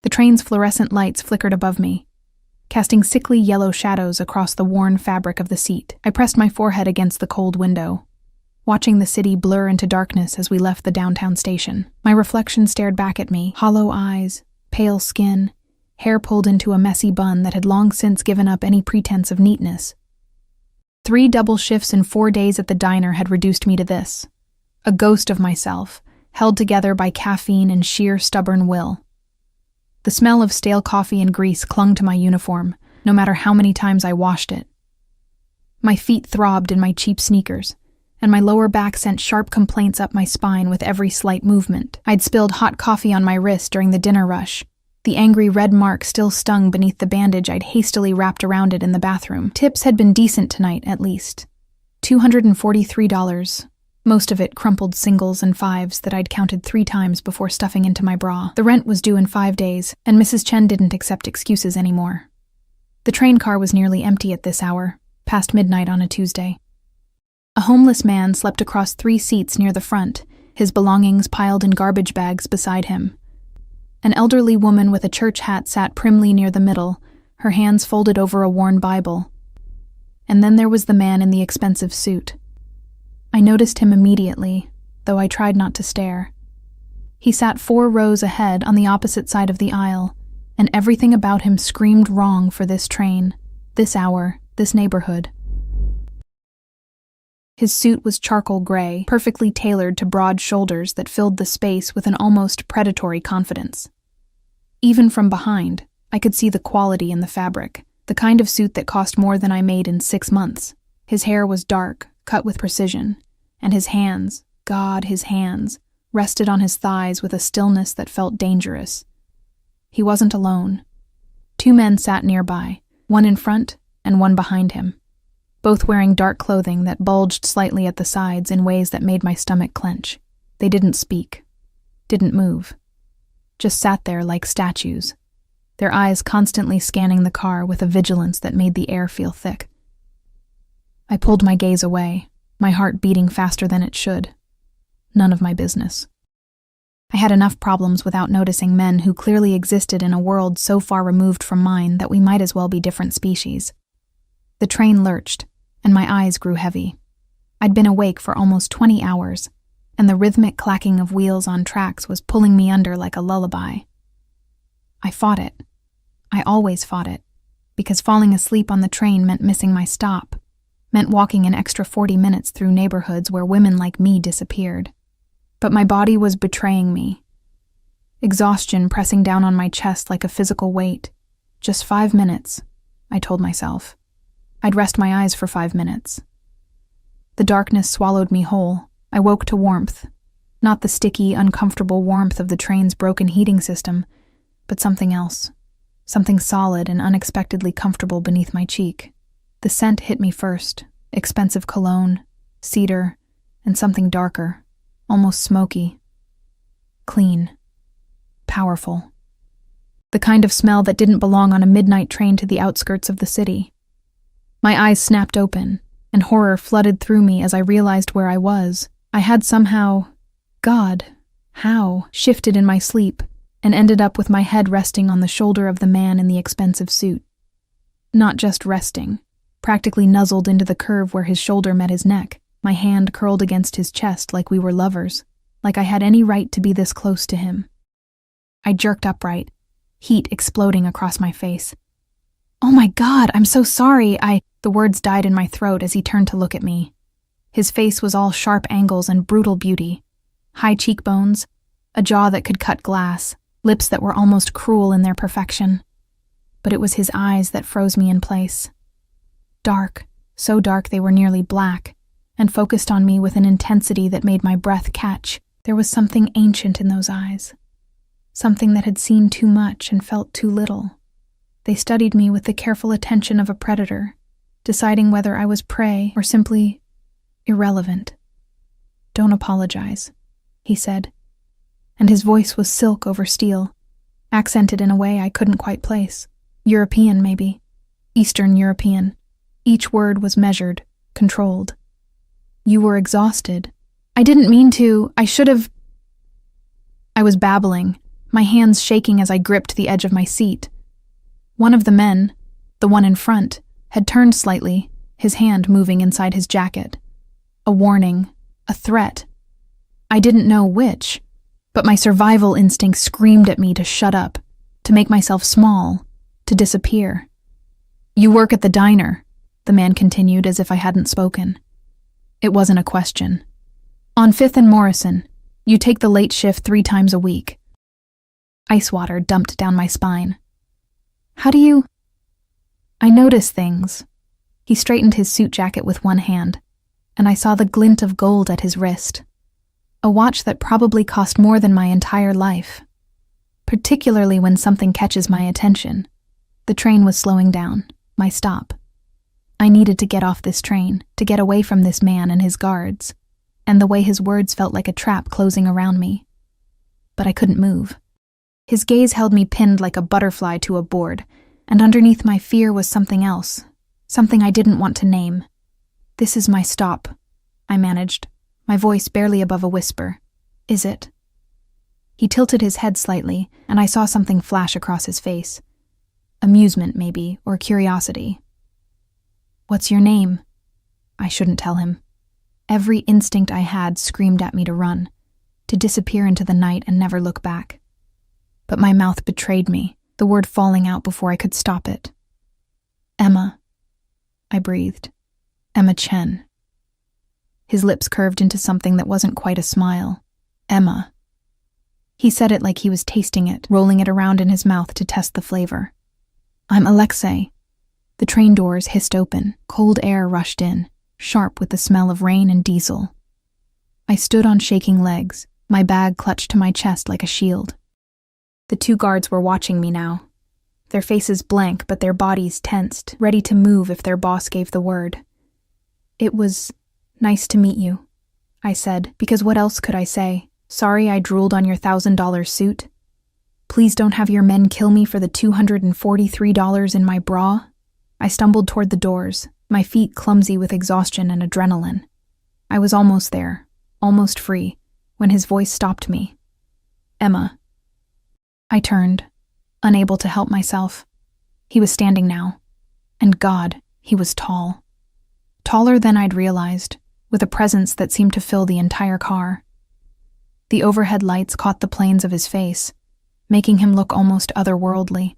The train's fluorescent lights flickered above me, casting sickly yellow shadows across the worn fabric of the seat. I pressed my forehead against the cold window, watching the city blur into darkness as we left the downtown station. My reflection stared back at me, hollow eyes, pale skin, hair pulled into a messy bun that had long since given up any pretense of neatness. 3 double shifts in 4 days at the diner had reduced me to this, a ghost of myself, held together by caffeine and sheer stubborn will. The smell of stale coffee and grease clung to my uniform, no matter how many times I washed it. My feet throbbed in my cheap sneakers, and my lower back sent sharp complaints up my spine with every slight movement. I'd spilled hot coffee on my wrist during the dinner rush. The angry red mark still stung beneath the bandage I'd hastily wrapped around it in the bathroom. Tips had been decent tonight, at least. $243, most of it crumpled singles and fives that I'd counted 3 times before stuffing into my bra. The rent was due in 5 days, and Mrs. Chen didn't accept excuses anymore. The train car was nearly empty at this hour, past midnight on a Tuesday. A homeless man slept across 3 seats near the front, his belongings piled in garbage bags beside him. An elderly woman with a church hat sat primly near the middle, her hands folded over a worn Bible. And then there was the man in the expensive suit. I noticed him immediately, though I tried not to stare. He sat 4 rows ahead on the opposite side of the aisle, and everything about him screamed wrong for this train, this hour, this neighborhood. His suit was charcoal gray, perfectly tailored to broad shoulders that filled the space with an almost predatory confidence. Even from behind, I could see the quality in the fabric, the kind of suit that cost more than I made in 6 months. His hair was dark, cut with precision, and his hands, God, his hands, rested on his thighs with a stillness that felt dangerous. He wasn't alone. 2 men sat nearby, one in front and one behind him, both wearing dark clothing that bulged slightly at the sides in ways that made my stomach clench. They didn't speak, didn't move, just sat there like statues, their eyes constantly scanning the car with a vigilance that made the air feel thick. I pulled my gaze away, my heart beating faster than it should. None of my business. I had enough problems without noticing men who clearly existed in a world so far removed from mine that we might as well be different species. The train lurched, and my eyes grew heavy. I'd been awake for almost 20 hours, and the rhythmic clacking of wheels on tracks was pulling me under like a lullaby. I fought it. I always fought it, because falling asleep on the train meant missing my stop, meant walking an extra 40 minutes through neighborhoods where women like me disappeared. But my body was betraying me. Exhaustion pressing down on my chest like a physical weight. Just 5 minutes, I told myself. I'd rest my eyes for 5 minutes. The darkness swallowed me whole. I woke to warmth. Not the sticky, uncomfortable warmth of the train's broken heating system, but something else. Something solid and unexpectedly comfortable beneath my cheek. The scent hit me first. Expensive cologne, cedar, and something darker, almost smoky. Clean. Powerful. The kind of smell that didn't belong on a midnight train to the outskirts of the city. My eyes snapped open, and horror flooded through me as I realized where I was. I had somehow, God, how, shifted in my sleep, and ended up with my head resting on the shoulder of the man in the expensive suit. Not just resting, practically nuzzled into the curve where his shoulder met his neck, my hand curled against his chest like we were lovers, like I had any right to be this close to him. I jerked upright, heat exploding across my face. "Oh my God, I'm so sorry, The words died in my throat as he turned to look at me. His face was all sharp angles and brutal beauty. High cheekbones, a jaw that could cut glass, lips that were almost cruel in their perfection. But it was his eyes that froze me in place. Dark, so dark they were nearly black, and focused on me with an intensity that made my breath catch. There was something ancient in those eyes. Something that had seen too much and felt too little. They studied me with the careful attention of a predator, deciding whether I was prey or simply irrelevant. "Don't apologize," he said, and his voice was silk over steel, accented in a way I couldn't quite place. European, maybe. Eastern European. Each word was measured, controlled. "You were exhausted. I didn't mean to. I should have..." I was babbling, my hands shaking as I gripped the edge of my seat. One of the men, the one in front, had turned slightly, his hand moving inside his jacket. A warning, a threat. I didn't know which, but my survival instinct screamed at me to shut up, to make myself small, to disappear. "You work at the diner," the man continued as if I hadn't spoken. It wasn't a question. "On 5th and Morrison, you take the late shift 3 times a week." Ice water dumped down my spine. "How do you—" "I notice things." He straightened his suit jacket with one hand, and I saw the glint of gold at his wrist. A watch that probably cost more than my entire life. Particularly when something catches my attention. The train was slowing down, my stop. I needed to get off this train, to get away from this man and his guards, and the way his words felt like a trap closing around me. But I couldn't move. His gaze held me pinned like a butterfly to a board, and underneath my fear was something else, something I didn't want to name. "This is my stop," I managed, my voice barely above a whisper. "Is it?" He tilted his head slightly, and I saw something flash across his face. Amusement, maybe, or curiosity. "What's your name?" I shouldn't tell him. Every instinct I had screamed at me to run, to disappear into the night and never look back. But my mouth betrayed me, the word falling out before I could stop it. "Emma," I breathed. "Emma Chen." His lips curved into something that wasn't quite a smile. "Emma." He said it like he was tasting it, rolling it around in his mouth to test the flavor. "I'm Alexei." The train doors hissed open, cold air rushed in, sharp with the smell of rain and diesel. I stood on shaking legs, my bag clutched to my chest like a shield. The 2 guards were watching me now, their faces blank but their bodies tensed, ready to move if their boss gave the word. "It was nice to meet you," I said, because what else could I say? "Sorry I drooled on your $1,000 suit. Please don't have your men kill me for the $243 in my bra." I stumbled toward the doors, my feet clumsy with exhaustion and adrenaline. I was almost there, almost free, when his voice stopped me. "Emma." I turned, unable to help myself. He was standing now. And God, he was tall. Taller than I'd realized, with a presence that seemed to fill the entire car. The overhead lights caught the planes of his face, making him look almost otherworldly.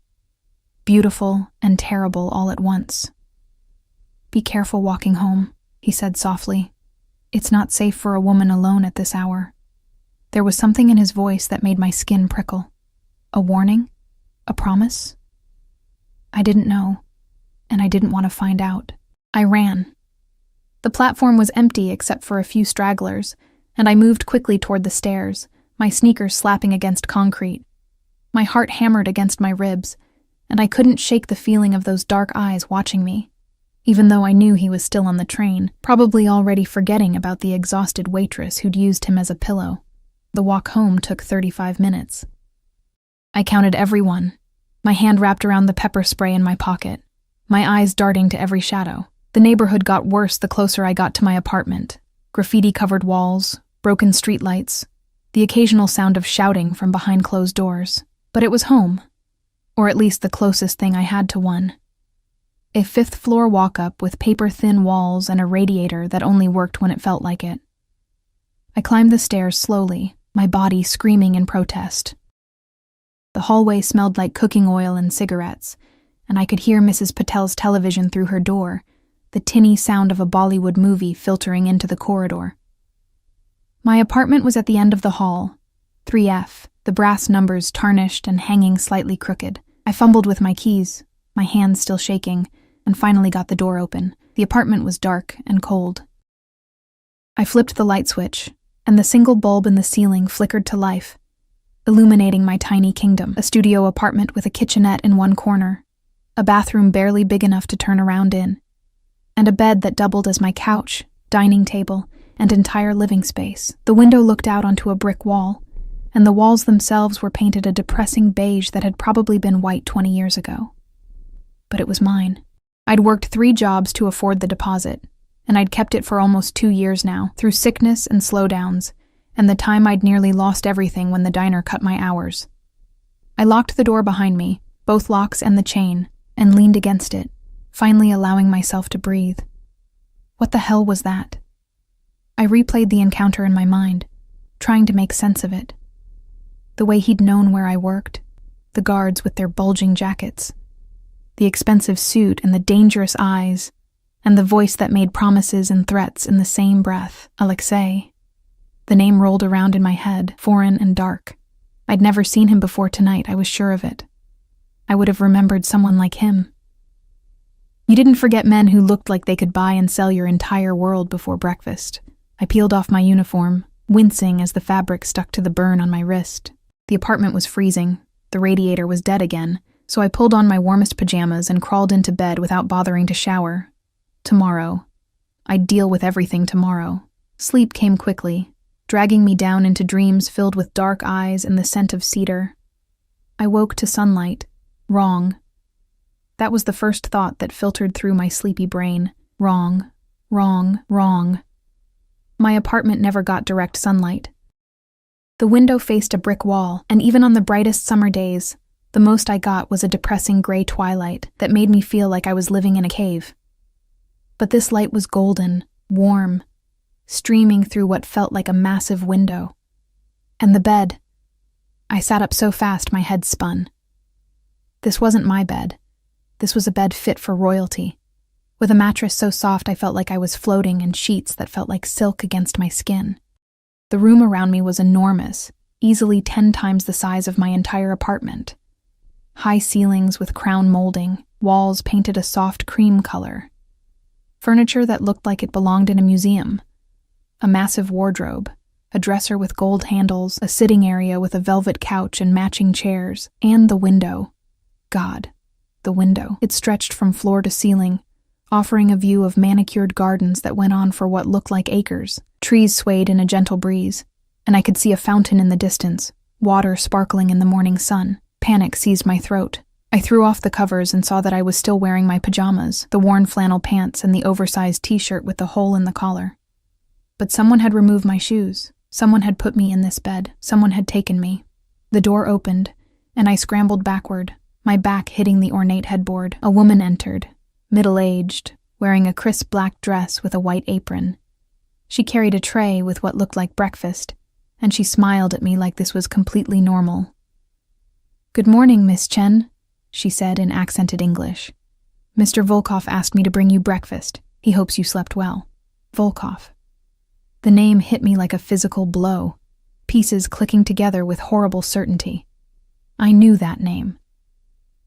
Beautiful and terrible all at once. "Be careful walking home," he said softly. "It's not safe for a woman alone at this hour." There was something in his voice that made my skin prickle. A warning? A promise? I didn't know, and I didn't want to find out. I ran. The platform was empty except for a few stragglers, and I moved quickly toward the stairs, my sneakers slapping against concrete. My heart hammered against my ribs, and I couldn't shake the feeling of those dark eyes watching me, even though I knew he was still on the train, probably already forgetting about the exhausted waitress who'd used him as a pillow. The walk home took 35 minutes. I counted everyone, my hand wrapped around the pepper spray in my pocket, my eyes darting to every shadow. The neighborhood got worse the closer I got to my apartment. Graffiti-covered walls, broken streetlights, the occasional sound of shouting from behind closed doors. But it was home, or at least the closest thing I had to one. A 5th-floor walk-up with paper-thin walls and a radiator that only worked when it felt like it. I climbed the stairs slowly, my body screaming in protest. The hallway smelled like cooking oil and cigarettes, and I could hear Mrs. Patel's television through her door, the tinny sound of a Bollywood movie filtering into the corridor. My apartment was at the end of the hall, 3F, the brass numbers tarnished and hanging slightly crooked. I fumbled with my keys, my hands still shaking, and finally got the door open. The apartment was dark and cold. I flipped the light switch, and the single bulb in the ceiling flickered to life, illuminating my tiny kingdom, a studio apartment with a kitchenette in one corner, a bathroom barely big enough to turn around in, and a bed that doubled as my couch, dining table, and entire living space. The window looked out onto a brick wall, and the walls themselves were painted a depressing beige that had probably been white 20 years ago. But it was mine. I'd worked 3 jobs to afford the deposit, and I'd kept it for almost 2 years now, through sickness and slowdowns, and the time I'd nearly lost everything when the diner cut my hours. I locked the door behind me, both locks and the chain, and leaned against it, finally allowing myself to breathe. What the hell was that? I replayed the encounter in my mind, trying to make sense of it. The way he'd known where I worked, the guards with their bulging jackets, the expensive suit and the dangerous eyes, and the voice that made promises and threats in the same breath, Alexei. The name rolled around in my head, foreign and dark. I'd never seen him before tonight, I was sure of it. I would have remembered someone like him. You didn't forget men who looked like they could buy and sell your entire world before breakfast. I peeled off my uniform, wincing as the fabric stuck to the burn on my wrist. The apartment was freezing. The radiator was dead again, so I pulled on my warmest pajamas and crawled into bed without bothering to shower. Tomorrow. I'd deal with everything tomorrow. Sleep came quickly, dragging me down into dreams filled with dark eyes and the scent of cedar. I woke to sunlight. Wrong. That was the first thought that filtered through my sleepy brain. Wrong. Wrong. Wrong. My apartment never got direct sunlight. The window faced a brick wall, and even on the brightest summer days, the most I got was a depressing gray twilight that made me feel like I was living in a cave. But this light was golden, warm, streaming through what felt like a massive window. And the bed. I sat up so fast my head spun. This wasn't my bed. This was a bed fit for royalty, with a mattress so soft I felt like I was floating and sheets that felt like silk against my skin. The room around me was enormous, easily 10 times the size of my entire apartment. High ceilings with crown molding, walls painted a soft cream color. Furniture that looked like it belonged in a museum. A massive wardrobe, a dresser with gold handles, a sitting area with a velvet couch and matching chairs, and the window. God, the window. It stretched from floor to ceiling, offering a view of manicured gardens that went on for what looked like acres. Trees swayed in a gentle breeze, and I could see a fountain in the distance, water sparkling in the morning sun. Panic seized my throat. I threw off the covers and saw that I was still wearing my pajamas, the worn flannel pants and the oversized t-shirt with the hole in the collar. But someone had removed my shoes. Someone had put me in this bed. Someone had taken me. The door opened, and I scrambled backward, my back hitting the ornate headboard. A woman entered, middle-aged, wearing a crisp black dress with a white apron. She carried a tray with what looked like breakfast, and she smiled at me like this was completely normal. "Good morning, Miss Chen," she said in accented English. "Mr. Volkov asked me to bring you breakfast. He hopes you slept well." Volkov. The name hit me like a physical blow, pieces clicking together with horrible certainty. I knew that name.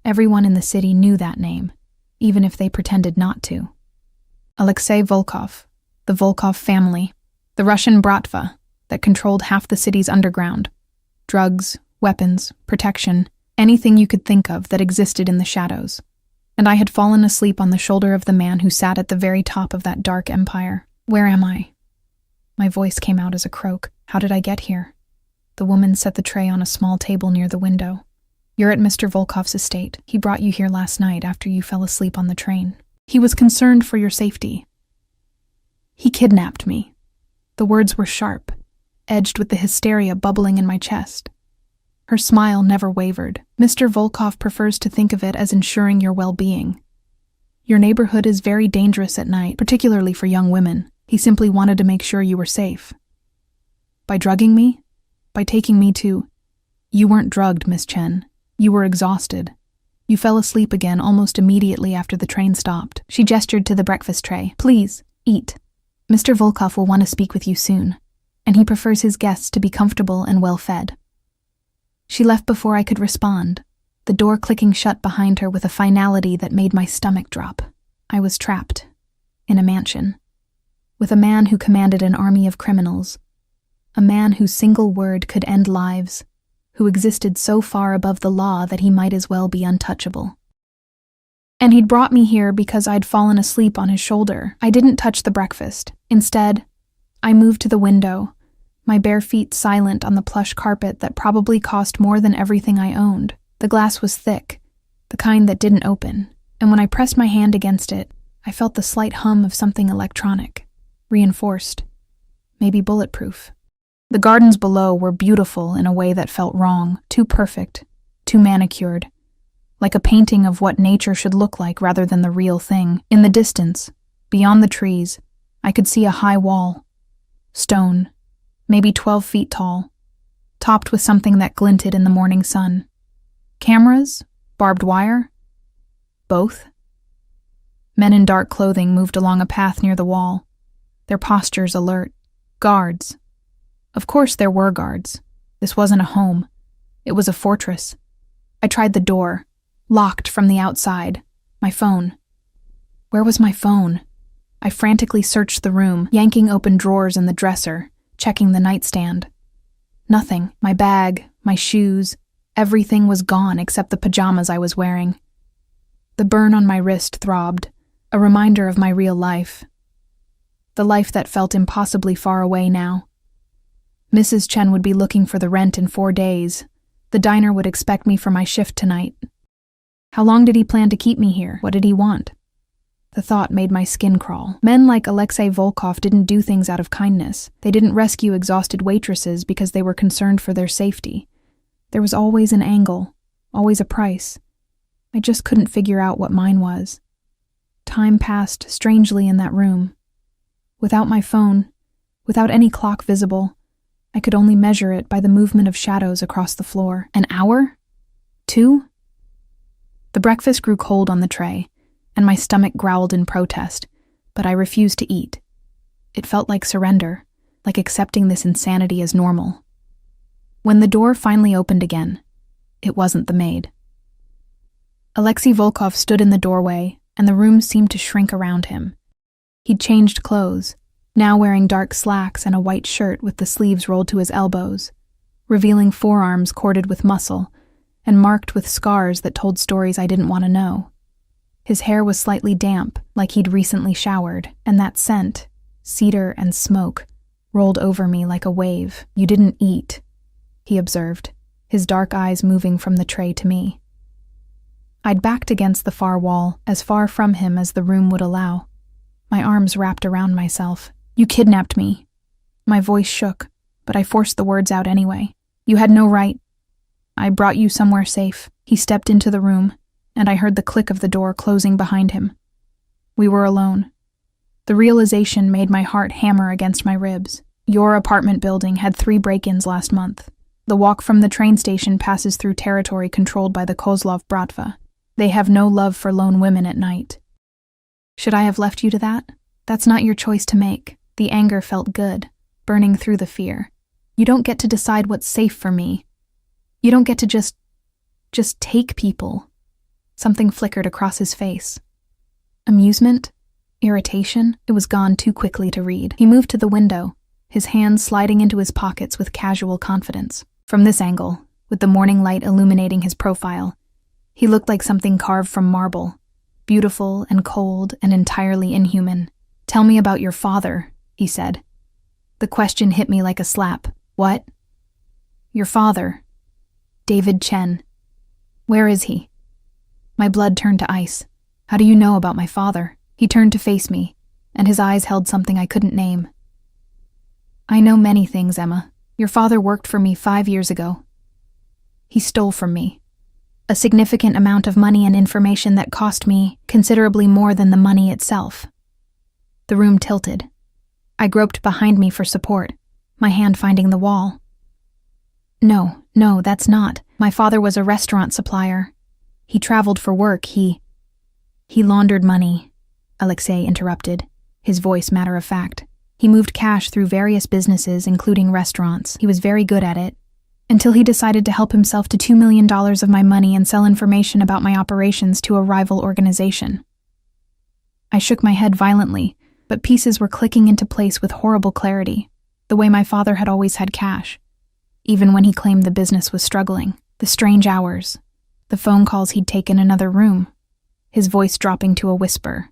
Everyone in the city knew that name, even if they pretended not to. Alexei Volkov, the Volkov family, the Russian Bratva that controlled half the city's underground. Drugs, weapons, protection, anything you could think of that existed in the shadows. And I had fallen asleep on the shoulder of the man who sat at the very top of that dark empire. Where am I? My voice came out as a croak. How did I get here? The woman set the tray on a small table near the window. "You're at Mr. Volkov's estate. He brought you here last night after you fell asleep on the train. He was concerned for your safety. He kidnapped me." The words were sharp, edged with the hysteria bubbling in my chest. Her smile never wavered. "Mr. Volkov prefers to think of it as ensuring your well-being. Your neighborhood is very dangerous at night, particularly for young women. He simply wanted to make sure you were safe. By drugging me? By taking me to—" "You weren't drugged, Miss Chen. You were exhausted. You fell asleep again almost immediately after the train stopped." She gestured to the breakfast tray. "Please, eat. Mr. Volkov will want to speak with you soon, and he prefers his guests to be comfortable and well-fed." She left before I could respond, the door clicking shut behind her with a finality that made my stomach drop. I was trapped, in a mansion, with a man who commanded an army of criminals, a man whose single word could end lives, who existed so far above the law that he might as well be untouchable. And he'd brought me here because I'd fallen asleep on his shoulder. I didn't touch the breakfast. Instead, I moved to the window, my bare feet silent on the plush carpet that probably cost more than everything I owned. The glass was thick, the kind that didn't open, and when I pressed my hand against it, I felt the slight hum of something electronic, reinforced, maybe bulletproof. The gardens below were beautiful in a way that felt wrong, too perfect, too manicured, like a painting of what nature should look like rather than the real thing. In the distance, beyond the trees, I could see a high wall, stone, maybe 12 feet tall, topped with something that glinted in the morning sun. Cameras? Barbed wire? Both? Men in dark clothing moved along a path near the wall, their postures alert. Guards. Of course there were guards. This wasn't a home. It was a fortress. I tried the door, locked from the outside. My phone. Where was my phone? I frantically searched the room, yanking open drawers in the dresser, checking the nightstand. Nothing. My bag, my shoes, everything was gone except the pajamas I was wearing. The burn on my wrist throbbed, a reminder of my real life. The life that felt impossibly far away now. Mrs. Chen would be looking for the rent in 4 days. The diner would expect me for my shift tonight. How long did he plan to keep me here? What did he want? The thought made my skin crawl. Men like Alexei Volkov didn't do things out of kindness. They didn't rescue exhausted waitresses because they were concerned for their safety. There was always an angle, always a price. I just couldn't figure out what mine was. Time passed strangely in that room. Without my phone, without any clock visible, I could only measure it by the movement of shadows across the floor. An hour? 2? The breakfast grew cold on the tray, and my stomach growled in protest, but I refused to eat. It felt like surrender, like accepting this insanity as normal. When the door finally opened again, it wasn't the maid. Alexei Volkov stood in the doorway, and the room seemed to shrink around him. He'd changed clothes, now wearing dark slacks and a white shirt with the sleeves rolled to his elbows, revealing forearms corded with muscle and marked with scars that told stories I didn't want to know. His hair was slightly damp, like he'd recently showered, and that scent, cedar and smoke, rolled over me like a wave. "You didn't eat," he observed, his dark eyes moving from the tray to me. I'd backed against the far wall, as far from him as the room would allow. My arms wrapped around myself. "You kidnapped me." My voice shook, but I forced the words out anyway. "You had no right. I brought you somewhere safe." He stepped into the room, and I heard the click of the door closing behind him. We were alone. The realization made my heart hammer against my ribs. "Your apartment building had 3 break-ins last month. The walk from the train station passes through territory controlled by the Kozlov Bratva. They have no love for lone women at night." Should I have left you to that? That's not your choice to make. The anger felt good, burning through the fear. You don't get to decide what's safe for me. You don't get to just take people. Something flickered across his face. Amusement? Irritation? It was gone too quickly to read. He moved to the window, his hands sliding into his pockets with casual confidence. From this angle, with the morning light illuminating his profile, he looked like something carved from marble, beautiful and cold and entirely inhuman. "Tell me about your father," he said. The question hit me like a slap. "What?" "Your father. David Chen. Where is he?" My blood turned to ice. "How do you know about my father?" He turned to face me, and his eyes held something I couldn't name. "I know many things, Emma. Your father worked for me 5 years ago. He stole from me. A significant amount of money and information that cost me considerably more than the money itself." The room tilted. I groped behind me for support, my hand finding the wall. No, that's not. My father was a restaurant supplier. He traveled for work. He laundered money," Alexei interrupted, his voice matter of fact. "He moved cash through various businesses, including restaurants. He was very good at it, until he decided to help himself to $2 million of my money and sell information about my operations to a rival organization." I shook my head violently, but pieces were clicking into place with horrible clarity, the way my father had always had cash, even when he claimed the business was struggling. The strange hours, the phone calls he'd taken in another room, his voice dropping to a whisper,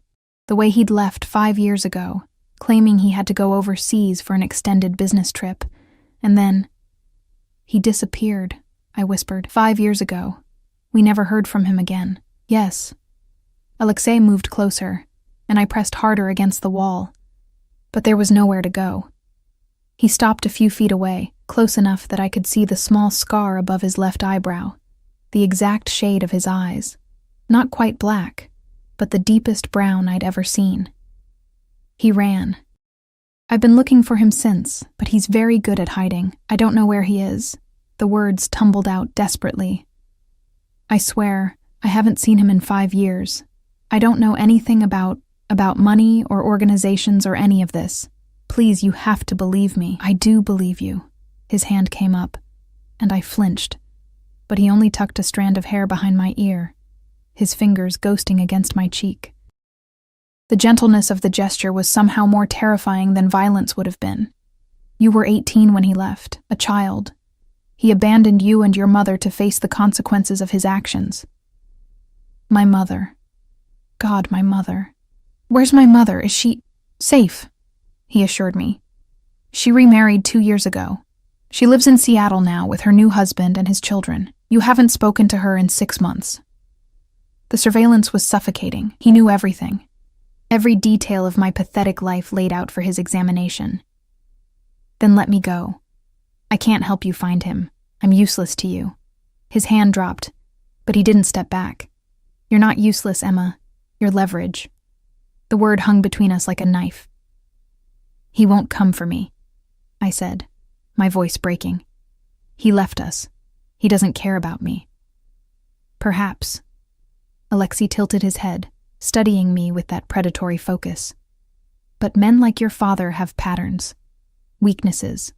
the way he'd left 5 years ago, claiming he had to go overseas for an extended business trip, and then, "He disappeared," I whispered. 5 years ago. We never heard from him again." "Yes." Alexei moved closer, and I pressed harder against the wall, but there was nowhere to go. He stopped a few feet away, close enough that I could see the small scar above his left eyebrow. the exact shade of his eyes. Not quite black, but the deepest brown I'd ever seen. He ran. I've been looking for him since, but he's very good at hiding. I don't know where he is. The words tumbled out desperately. I swear, I haven't seen him in 5 years. I don't know anything about money or organizations or any of this. Please, you have to believe me. I do believe you. His hand came up, and I flinched, but he only tucked a strand of hair behind my ear, his fingers ghosting against my cheek. The gentleness of the gesture was somehow more terrifying than violence would have been. You were 18 when he left, a child. He abandoned you and your mother to face the consequences of his actions. My mother. God, my mother. Where's my mother? Is she safe? He assured me. She remarried 2 years ago. She lives in Seattle now with her new husband and his children. You haven't spoken to her in 6 months. The surveillance was suffocating. He knew everything. Every detail of my pathetic life laid out for his examination. Then let me go. I can't help you find him. I'm useless to you. His hand dropped, but he didn't step back. You're not useless, Emma. You're leverage. The word hung between us like a knife. He won't come for me, I said, my voice breaking. He left us. He doesn't care about me. Perhaps. Alexei tilted his head, studying me with that predatory focus. But men like your father have patterns, weaknesses.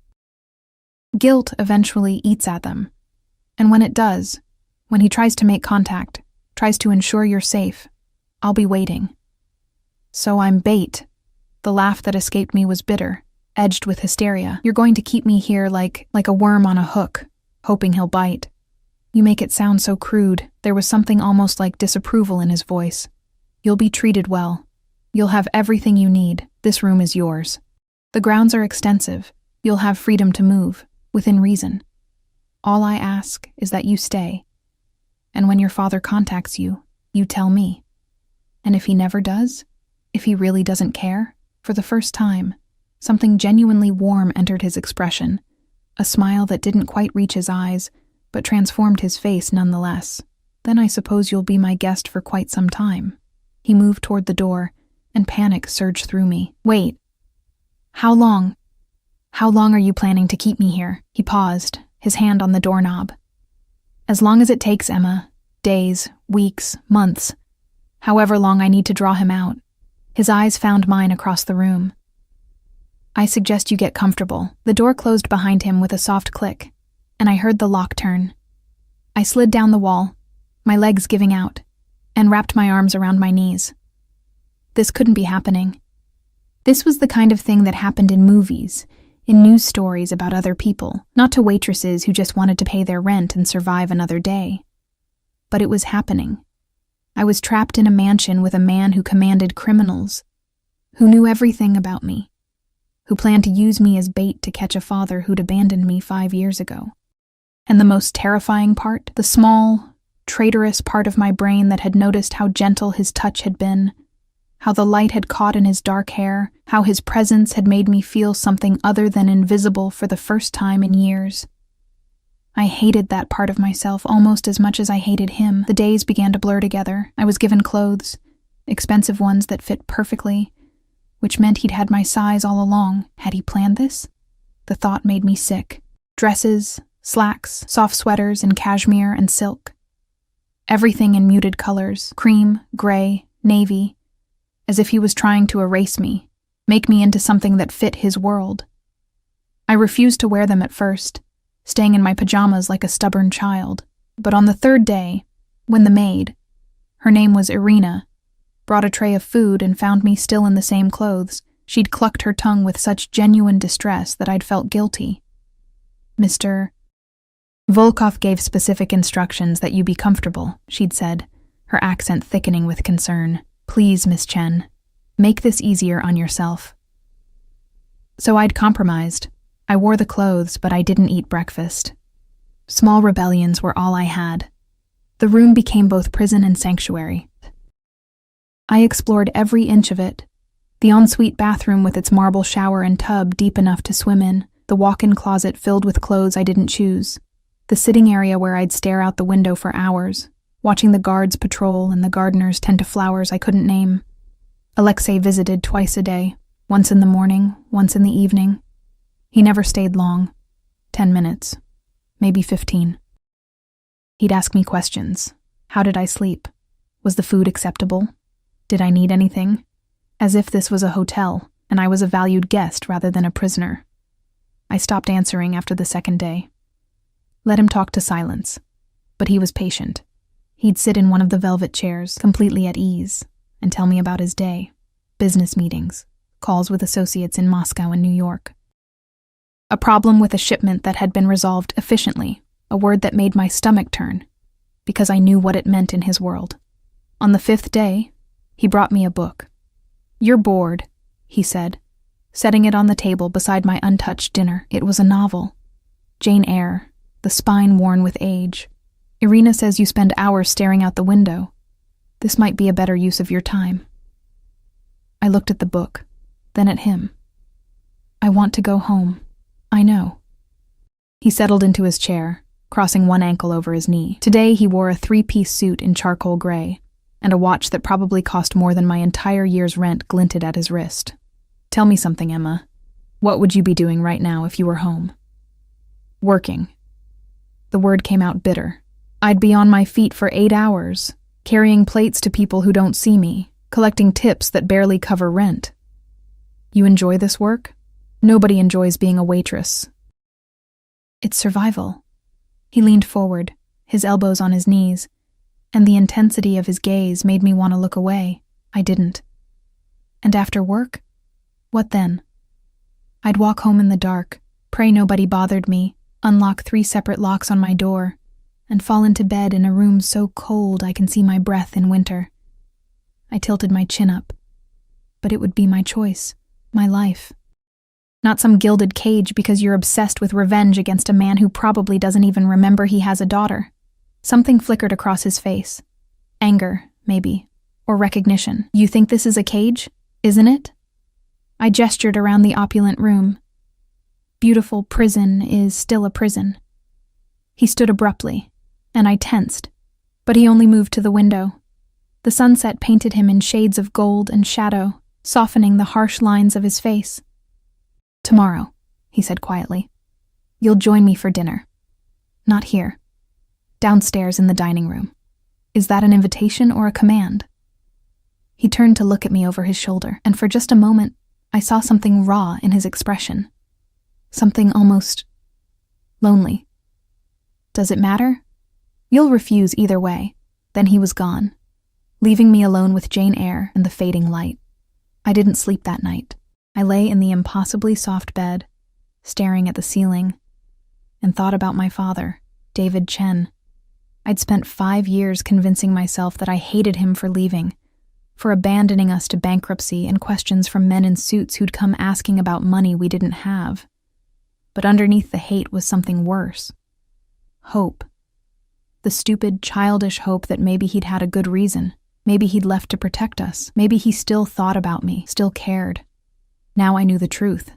Guilt eventually eats at them. And when it does, when he tries to make contact, tries to ensure you're safe, I'll be waiting. So I'm bait. The laugh that escaped me was bitter, edged with hysteria. You're going to keep me here like a worm on a hook, hoping he'll bite. You make it sound so crude. There was something almost like disapproval in his voice. You'll be treated well. You'll have everything you need. This room is yours. The grounds are extensive. You'll have freedom to move, within reason. All I ask is that you stay. And when your father contacts you, you tell me. And if he never does, if he really doesn't care, for the first time, something genuinely warm entered his expression, a smile that didn't quite reach his eyes, but transformed his face nonetheless. Then I suppose you'll be my guest for quite some time. He moved toward the door, and panic surged through me. Wait. How long? How long are you planning to keep me here? He paused, his hand on the doorknob. As long as it takes, Emma. Days, weeks, months. However long I need to draw him out. His eyes found mine across the room. I suggest you get comfortable. The door closed behind him with a soft click, and I heard the lock turn. I slid down the wall, my legs giving out, and wrapped my arms around my knees. This couldn't be happening. This was the kind of thing that happened in movies, in news stories about other people, not to waitresses who just wanted to pay their rent and survive another day. But it was happening. I was trapped in a mansion with a man who commanded criminals, who knew everything about me, who planned to use me as bait to catch a father who'd abandoned me 5 years ago. And the most terrifying part, the small, traitorous part of my brain that had noticed how gentle his touch had been, how the light had caught in his dark hair, how his presence had made me feel something other than invisible for the first time in years. I hated that part of myself almost as much as I hated him. The days began to blur together. I was given clothes, expensive ones that fit perfectly, which meant he'd had my size all along. Had he planned this? The thought made me sick. Dresses, slacks, soft sweaters in cashmere and silk. Everything in muted colors, cream, gray, navy, as if he was trying to erase me, make me into something that fit his world. I refused to wear them at first, staying in my pajamas like a stubborn child. But on the 3rd day, when the maid, her name was Irina, brought a tray of food and found me still in the same clothes, she'd clucked her tongue with such genuine distress that I'd felt guilty. Mr. Volkov gave specific instructions that you be comfortable, she'd said, her accent thickening with concern. Please, Miss Chen, make this easier on yourself. So I'd compromised. I wore the clothes, but I didn't eat breakfast. Small rebellions were all I had. The room became both prison and sanctuary. I explored every inch of it. The ensuite bathroom with its marble shower and tub deep enough to swim in, the walk-in closet filled with clothes I didn't choose, The sitting area where I'd stare out the window for hours, watching the guards patrol and the gardeners tend to flowers I couldn't name. Alexei visited twice a day, once in the morning, once in the evening. He never stayed long. 10 minutes, maybe 15. He'd ask me questions. How did I sleep? Was the food acceptable? Did I need anything? As if this was a hotel, and I was a valued guest rather than a prisoner. I stopped answering after the second day. Let him talk to silence. But he was patient. He'd sit in one of the velvet chairs, completely at ease, and tell me about his day, business meetings, calls with associates in Moscow and New York. A problem with a shipment that had been resolved efficiently, a word that made my stomach turn, because I knew what it meant in his world. On the 5th day, he brought me a book. "You're bored," he said, setting it on the table beside my untouched dinner. It was a novel. Jane Eyre, the spine worn with age. "Irina says you spend hours staring out the window. This might be a better use of your time." I looked at the book, then at him. "I want to go home. I know." He settled into his chair, crossing one ankle over his knee. Today he wore a 3-piece suit in charcoal gray, and a watch that probably cost more than my entire year's rent glinted at his wrist. "Tell me something, Emma. What would you be doing right now if you were home?" "Working." The word came out bitter. "I'd be on my feet for 8 hours, carrying plates to people who don't see me, collecting tips that barely cover rent." "You enjoy this work?" "Nobody enjoys being a waitress." "It's survival." He leaned forward, his elbows on his knees, and the intensity of his gaze made me want to look away. I didn't. "And after work? What then?" "I'd walk home in the dark, pray nobody bothered me, unlock 3 separate locks on my door, and fall into bed in a room so cold I can see my breath in winter." I tilted my chin up. "But it would be my choice, my life. Not some gilded cage because you're obsessed with revenge against a man who probably doesn't even remember he has a daughter." Something flickered across his face. Anger, maybe, or recognition. "You think this is a cage, isn't it?" I gestured around the opulent room. "Beautiful prison is still a prison." He stood abruptly, and I tensed, but he only moved to the window. The sunset painted him in shades of gold and shadow, softening the harsh lines of his face. "Tomorrow," he said quietly. "You'll join me for dinner. Not here. Downstairs in the dining room. Is that an invitation or a command?" He turned to look at me over his shoulder, and for just a moment, I saw something raw in his expression. Something almost lonely. "Does it matter?" "You'll refuse either way." Then he was gone, leaving me alone with Jane Eyre and the fading light. I didn't sleep that night. I lay in the impossibly soft bed, staring at the ceiling, and thought about my father, David Chen. I'd spent 5 years convincing myself that I hated him for leaving, for abandoning us to bankruptcy and questions from men in suits who'd come asking about money we didn't have. But underneath the hate was something worse. Hope. The stupid, childish hope that maybe he'd had a good reason. Maybe he'd left to protect us. Maybe he still thought about me, still cared. Now I knew the truth.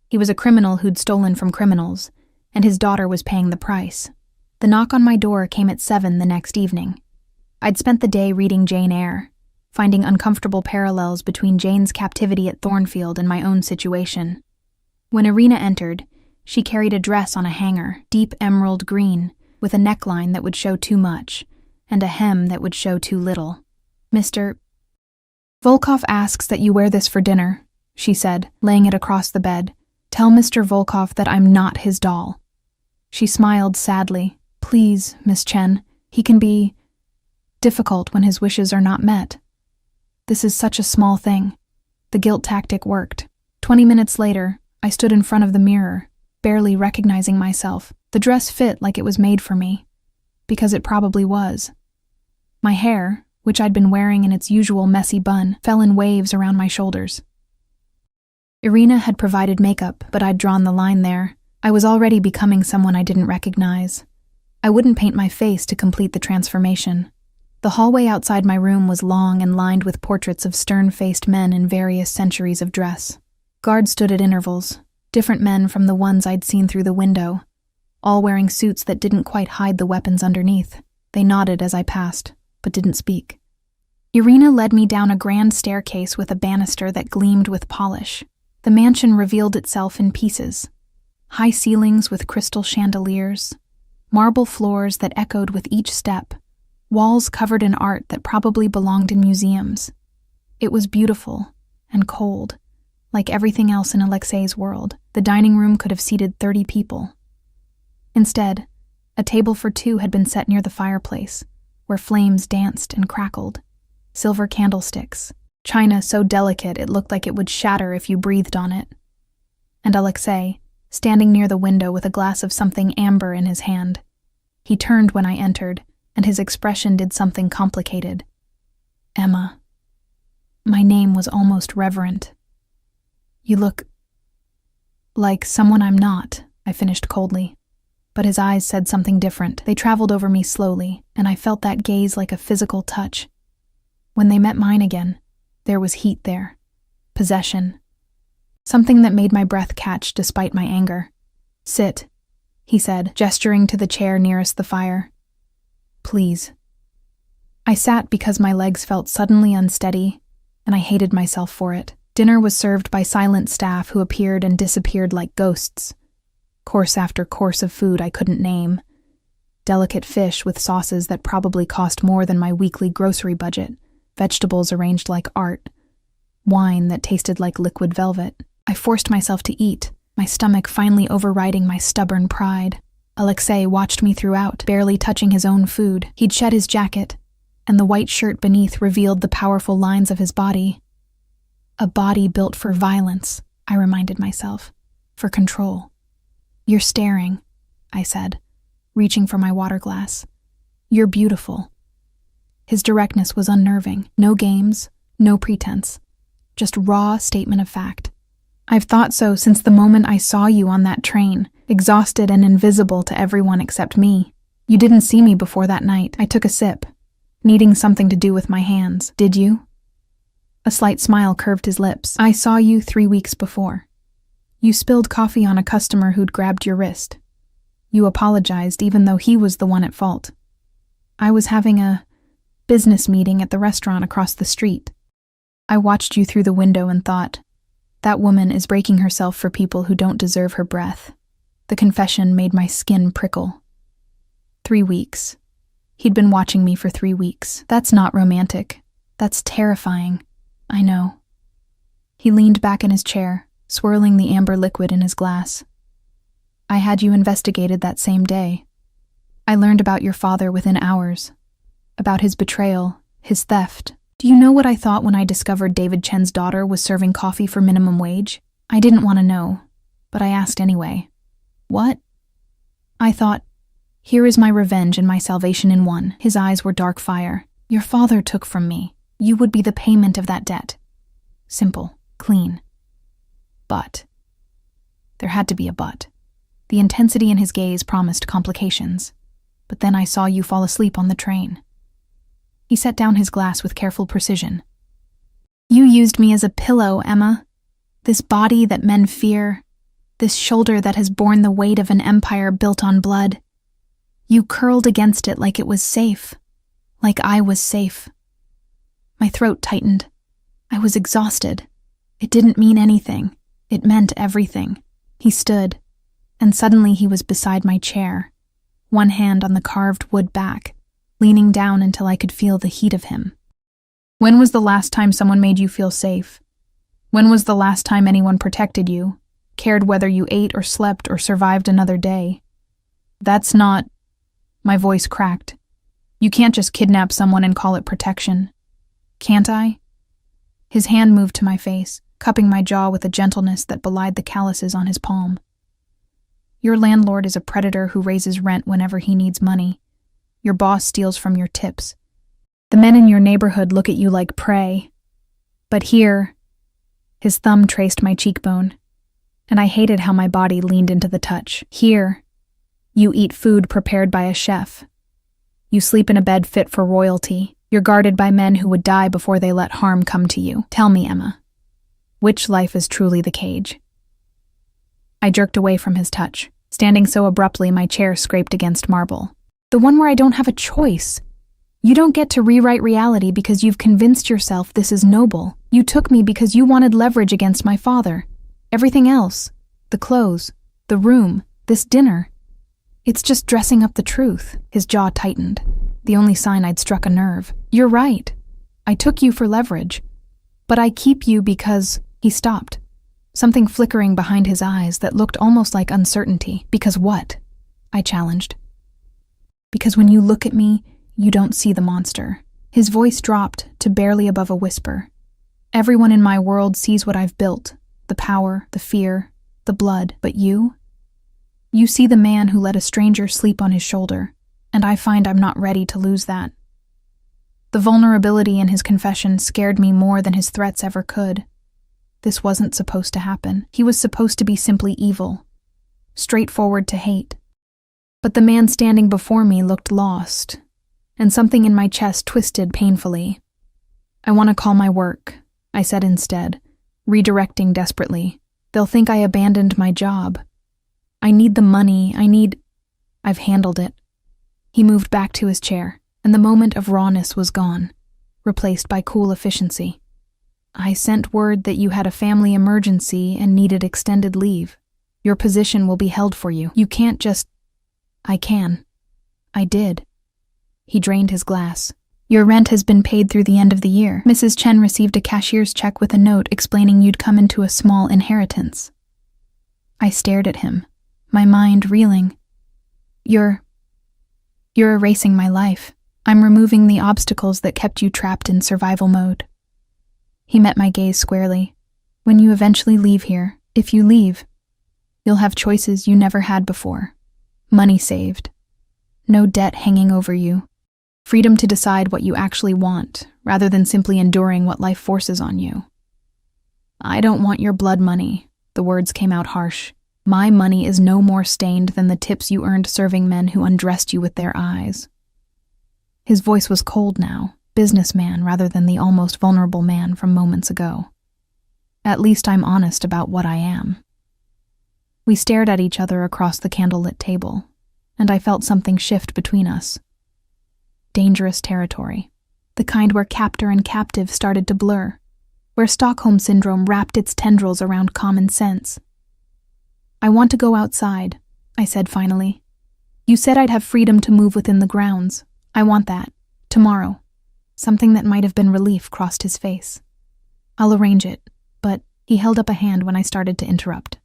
He was a criminal who'd stolen from criminals, and his daughter was paying the price. The knock on my door came at 7 the next evening. I'd spent the day reading Jane Eyre, finding uncomfortable parallels between Jane's captivity at Thornfield and my own situation. When Irina entered, she carried a dress on a hanger, deep emerald green, with a neckline that would show too much, and a hem that would show too little. "Mr. Volkov asks that you wear this for dinner," she said, laying it across the bed. "Tell Mr. Volkov that I'm not his doll." She smiled sadly. "Please, Miss Chen, he can be difficult when his wishes are not met. This is such a small thing." The guilt tactic worked. 20 minutes later, I stood in front of the mirror, barely recognizing myself. The dress fit like it was made for me, because it probably was. My hair, which I'd been wearing in its usual messy bun, fell in waves around my shoulders. Irina had provided makeup, but I'd drawn the line there. I was already becoming someone I didn't recognize. I wouldn't paint my face to complete the transformation. The hallway outside my room was long and lined with portraits of stern-faced men in various centuries of dress. Guards stood at intervals, different men from the ones I'd seen through the window. all wearing suits that didn't quite hide the weapons underneath. They nodded as I passed, but didn't speak. Irina led me down a grand staircase with a banister that gleamed with polish. The mansion revealed itself in pieces. High ceilings with crystal chandeliers, marble floors that echoed with each step, walls covered in art that probably belonged in museums. It was beautiful and cold, like everything else in Alexei's world. The dining room could have seated 30 people. Instead, a table for 2 had been set near the fireplace, where flames danced and crackled. Silver candlesticks, china so delicate it looked like it would shatter if you breathed on it. And Alexei, standing near the window with a glass of something amber in his hand. He turned when I entered, and his expression did something complicated. Emma. My name was almost reverent. You look like someone I'm not, I finished coldly. But his eyes said something different. They traveled over me slowly, and I felt that gaze like a physical touch. When they met mine again, there was heat there. Possession. Something that made my breath catch despite my anger. Sit, he said, gesturing to the chair nearest the fire. Please. I sat because my legs felt suddenly unsteady, and I hated myself for it. Dinner was served by silent staff who appeared and disappeared like ghosts. Course after course of food I couldn't name. Delicate fish with sauces that probably cost more than my weekly grocery budget. Vegetables arranged like art. Wine that tasted like liquid velvet. I forced myself to eat, my stomach finally overriding my stubborn pride. Alexei watched me throughout, barely touching his own food. He'd shed his jacket, and the white shirt beneath revealed the powerful lines of his body. A body built for violence, I reminded myself, for control. You're staring, I said, reaching for my water glass. You're beautiful. His directness was unnerving. No games, no pretense. Just raw statement of fact. I've thought so since the moment I saw you on that train, exhausted and invisible to everyone except me. You didn't see me before that night. I took a sip, needing something to do with my hands. Did you? A slight smile curved his lips. I saw you 3 weeks before. You spilled coffee on a customer who'd grabbed your wrist. You apologized even though he was the one at fault. I was having a business meeting at the restaurant across the street. I watched you through the window and thought, that woman is breaking herself for people who don't deserve her breath. The confession made my skin prickle. 3 weeks. He'd been watching me for 3 weeks. That's not romantic. That's terrifying. I know. He leaned back in his chair, swirling the amber liquid in his glass. I had you investigated that same day. I learned about your father within hours. About his betrayal, his theft. Do you know what I thought when I discovered David Chen's daughter was serving coffee for minimum wage? I didn't want to know, but I asked anyway. What? I thought, here is my revenge and my salvation in one. His eyes were dark fire. Your father took from me. You would be the payment of that debt. Simple, clean. But. There had to be a but. The intensity in his gaze promised complications. But then I saw you fall asleep on the train. He set down his glass with careful precision. You used me as a pillow, Emma. This body that men fear. This shoulder that has borne the weight of an empire built on blood. You curled against it like it was safe. Like I was safe. My throat tightened. I was exhausted. It didn't mean anything. It meant everything. He stood, and suddenly he was beside my chair, one hand on the carved wood back, leaning down until I could feel the heat of him. When was the last time someone made you feel safe? When was the last time anyone protected you, cared whether you ate or slept or survived another day? That's not... My voice cracked. You can't just kidnap someone and call it protection. Can't I? His hand moved to my face, cupping my jaw with a gentleness that belied the calluses on his palm. Your landlord is a predator who raises rent whenever he needs money. Your boss steals from your tips. The men in your neighborhood look at you like prey. But here, his thumb traced my cheekbone, and I hated how my body leaned into the touch. Here, you eat food prepared by a chef. You sleep in a bed fit for royalty. You're guarded by men who would die before they let harm come to you. Tell me, Emma, which life is truly the cage? I jerked away from his touch, Standing so abruptly, my chair scraped against marble. The one where I don't have a choice. You don't get to rewrite reality because you've convinced yourself this is noble. You took me because you wanted leverage against my father. Everything else, the clothes, the room, this dinner, it's just dressing up the truth. His jaw tightened, the only sign I'd struck a nerve. You're right. I took you for leverage. But I keep you because... He stopped, something flickering behind his eyes that looked almost like uncertainty. Because what? I challenged. Because when you look at me, you don't see the monster. His voice dropped to barely above a whisper. Everyone in my world sees what I've built, the power, the fear, the blood, but you? You see the man who let a stranger sleep on his shoulder, and I find I'm not ready to lose that. The vulnerability in his confession scared me more than his threats ever could. This wasn't supposed to happen. He was supposed to be simply evil, straightforward to hate. But the man standing before me looked lost, and something in my chest twisted painfully. I want to call my work, I said instead, redirecting desperately. They'll think I abandoned my job. I need the money, I've handled it. He moved back to his chair, and the moment of rawness was gone, replaced by cool efficiency. I sent word that you had a family emergency and needed extended leave. Your position will be held for you. You can't just... I can. I did. He drained his glass. Your rent has been paid through the end of the year. Mrs. Chen received a cashier's check with a note explaining you'd come into a small inheritance. I stared at him, my mind reeling. You're erasing my life. I'm removing the obstacles that kept you trapped in survival mode. He met my gaze squarely. When you eventually leave here, if you leave, you'll have choices you never had before. Money saved. No debt hanging over you. Freedom to decide what you actually want, rather than simply enduring what life forces on you. I don't want your blood money. The words came out harsh. My money is no more stained than the tips you earned serving men who undressed you with their eyes. His voice was cold now, businessman rather than the almost vulnerable man from moments ago. At least I'm honest about what I am. We stared at each other across the candlelit table, and I felt something shift between us. Dangerous territory. The kind where captor and captive started to blur, where Stockholm Syndrome wrapped its tendrils around common sense. I want to go outside, I said finally. You said I'd have freedom to move within the grounds. I want that. Tomorrow. Something that might have been relief crossed his face. I'll arrange it, but he held up a hand when I started to interrupt.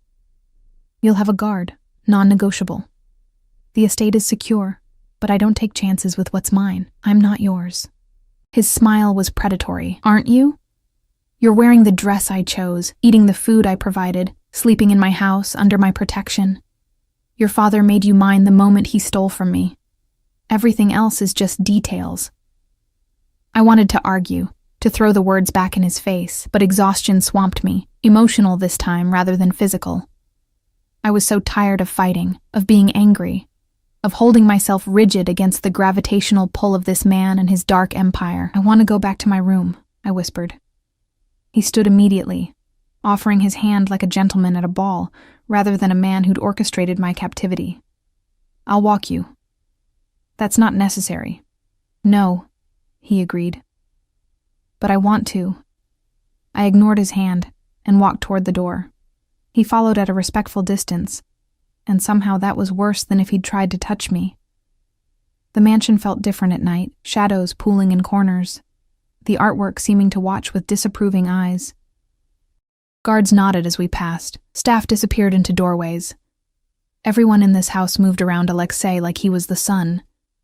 You'll have a guard, non-negotiable. The estate is secure, but I don't take chances with what's mine. I'm not yours. His smile was predatory. Aren't you? You're wearing the dress I chose, eating the food I provided, sleeping in my house under my protection. Your father made you mine the moment he stole from me. Everything else is just details. I wanted to argue, to throw the words back in his face, but exhaustion swamped me, emotional this time rather than physical. I was so tired of fighting, of being angry, of holding myself rigid against the gravitational pull of this man and his dark empire. I want to go back to my room, I whispered. He stood immediately, offering his hand like a gentleman at a ball, rather than a man who'd orchestrated my captivity. I'll walk you. That's not necessary. No, he agreed. But I want to. I ignored his hand and walked toward the door. He followed at a respectful distance, and somehow that was worse than if he'd tried to touch me. The mansion felt different at night, shadows pooling in corners, the artwork seeming to watch with disapproving eyes. Guards nodded as we passed. Staff disappeared into doorways. Everyone in this house moved around Alexei like he was the sun,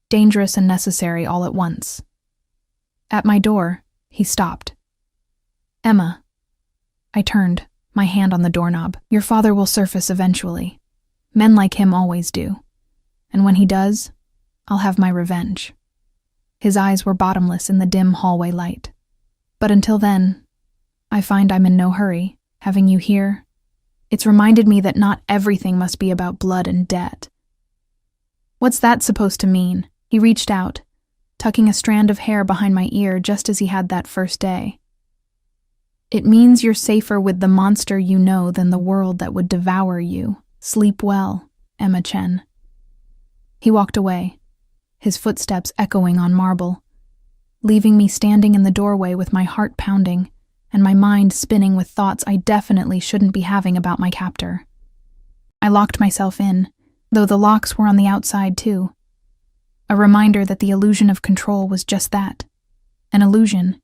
dangerous and necessary all at once. At my door, he stopped. Emma. I turned, my hand on the doorknob. Your father will surface eventually. Men like him always do. And when he does, I'll have my revenge. His eyes were bottomless in the dim hallway light. But until then, I find I'm in no hurry. Having you here, it's reminded me that not everything must be about blood and debt. What's that supposed to mean? He reached out, tucking a strand of hair behind my ear just as he had that first day. It means you're safer with the monster you know than the world that would devour you. Sleep well. Emma Chen. He walked away, his footsteps echoing on marble, leaving me standing in the doorway with my heart pounding and my mind spinning with thoughts I definitely shouldn't be having about my captor. I locked myself in, though the locks were on the outside too. A reminder that the illusion of control was just that, an illusion.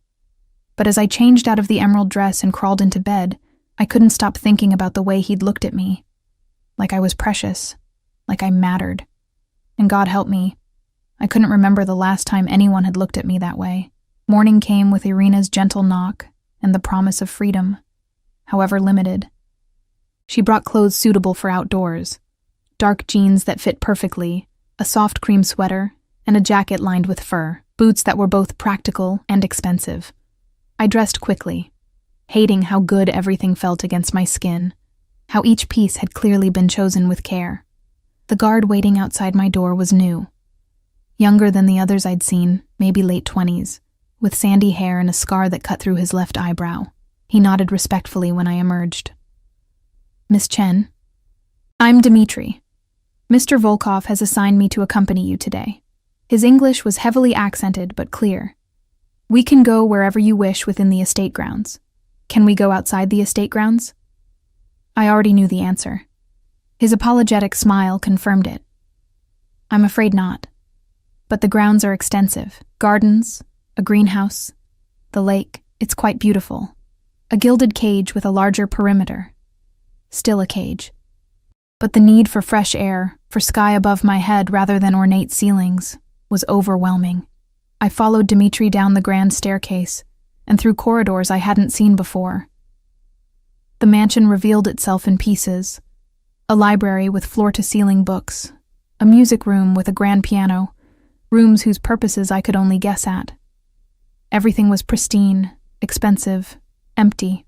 But as I changed out of the emerald dress and crawled into bed, I couldn't stop thinking about the way he'd looked at me. Like I was precious, like I mattered. And God help me, I couldn't remember the last time anyone had looked at me that way. Morning came with Irina's gentle knock and the promise of freedom, however limited. She brought clothes suitable for outdoors, dark jeans that fit perfectly, a soft cream sweater, and a jacket lined with fur, boots that were both practical and expensive. I dressed quickly, hating how good everything felt against my skin, how each piece had clearly been chosen with care. The guard waiting outside my door was new. Younger than the others I'd seen, maybe late 20s, with sandy hair and a scar that cut through his left eyebrow. He nodded respectfully when I emerged. Miss Chen? I'm Dmitri. Mr. Volkov has assigned me to accompany you today. His English was heavily accented but clear. We can go wherever you wish within the estate grounds. Can we go outside the estate grounds? I already knew the answer. His apologetic smile confirmed it. I'm afraid not. But the grounds are extensive. Gardens, a greenhouse, the lake, it's quite beautiful. A gilded cage with a larger perimeter. Still a cage. But the need for fresh air, for sky above my head rather than ornate ceilings, was overwhelming. I followed Dmitri down the grand staircase and through corridors I hadn't seen before. The mansion revealed itself in pieces. A library with floor-to-ceiling books, a music room with a grand piano, rooms whose purposes I could only guess at. Everything was pristine, expensive, empty.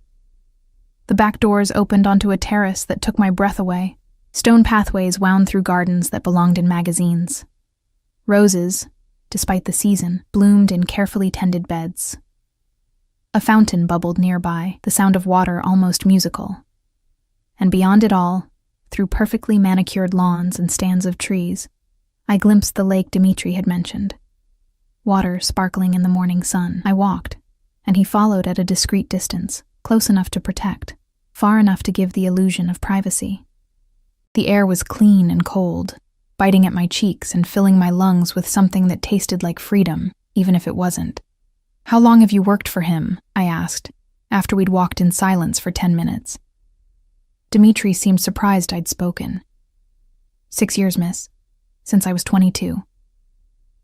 The back doors opened onto a terrace that took my breath away. Stone pathways wound through gardens that belonged in magazines. Roses, despite the season, bloomed in carefully tended beds. A fountain bubbled nearby, the sound of water almost musical. And beyond it all, through perfectly manicured lawns and stands of trees, I glimpsed the lake Dmitri had mentioned. Water sparkling in the morning sun. I walked, and he followed at a discreet distance, close enough to protect, far enough to give the illusion of privacy. The air was clean and cold, biting at my cheeks and filling my lungs with something that tasted like freedom, even if it wasn't. How long have you worked for him? I asked, after we'd walked in silence for 10 minutes. Dmitri seemed surprised I'd spoken. 6 years, miss. Since I was 22.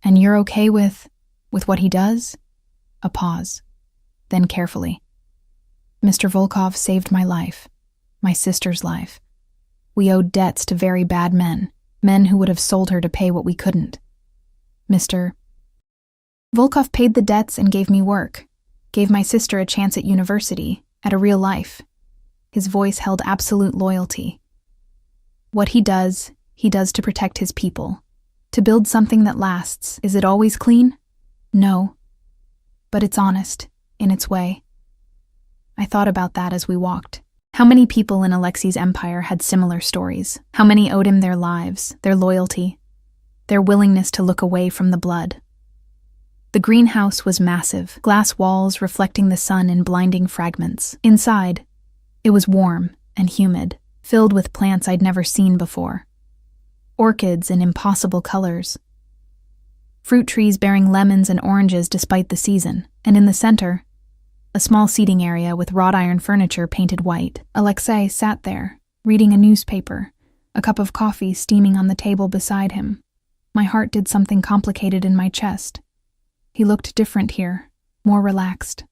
And you're okay with what he does? A pause. Then carefully. Mr. Volkov saved my life. My sister's life. We owed debts to very bad men who would have sold her to pay what we couldn't. Mr. Volkov paid the debts and gave me work. Gave my sister a chance at university, at a real life. His voice held absolute loyalty. What he does to protect his people. To build something that lasts. Is it always clean? No. But it's honest, in its way. I thought about that as we walked. How many people in Alexei's empire had similar stories? How many owed him their lives, their loyalty, their willingness to look away from the blood? The greenhouse was massive, glass walls reflecting the sun in blinding fragments. Inside, it was warm and humid, filled with plants I'd never seen before. Orchids in impossible colors. Fruit trees bearing lemons and oranges despite the season, and in the center, a small seating area with wrought iron furniture painted white. Alexei sat there, reading a newspaper, a cup of coffee steaming on the table beside him. My heart did something complicated in my chest. He looked different here, more relaxed.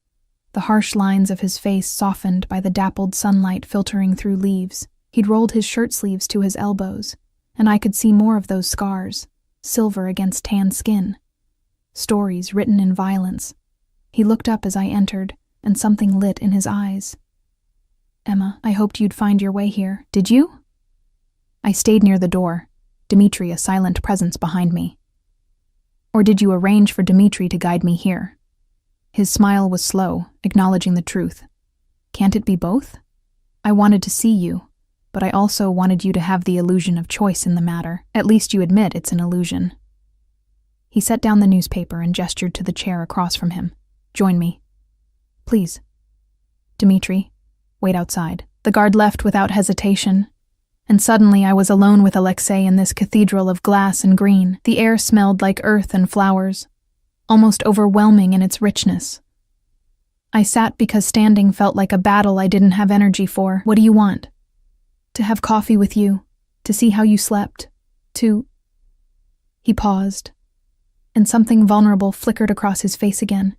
The harsh lines of his face softened by the dappled sunlight filtering through leaves. He'd rolled his shirt sleeves to his elbows, and I could see more of those scars, silver against tan skin. Stories written in violence. He looked up as I entered, and something lit in his eyes. Emma, I hoped you'd find your way here. Did you? I stayed near the door, Dmitri a silent presence behind me. Or did you arrange for Dmitri to guide me here? His smile was slow, acknowledging the truth. Can't it be both? I wanted to see you, but I also wanted you to have the illusion of choice in the matter. At least you admit it's an illusion." He set down the newspaper and gestured to the chair across from him. "Join me. Please. Dmitri, wait outside." The guard left without hesitation, and suddenly I was alone with Alexei in this cathedral of glass and green. The air smelled like earth and flowers, almost overwhelming in its richness. I sat because standing felt like a battle I didn't have energy for. "What do you want?" "To have coffee with you, to see how you slept, to—" He paused, and something vulnerable flickered across his face again.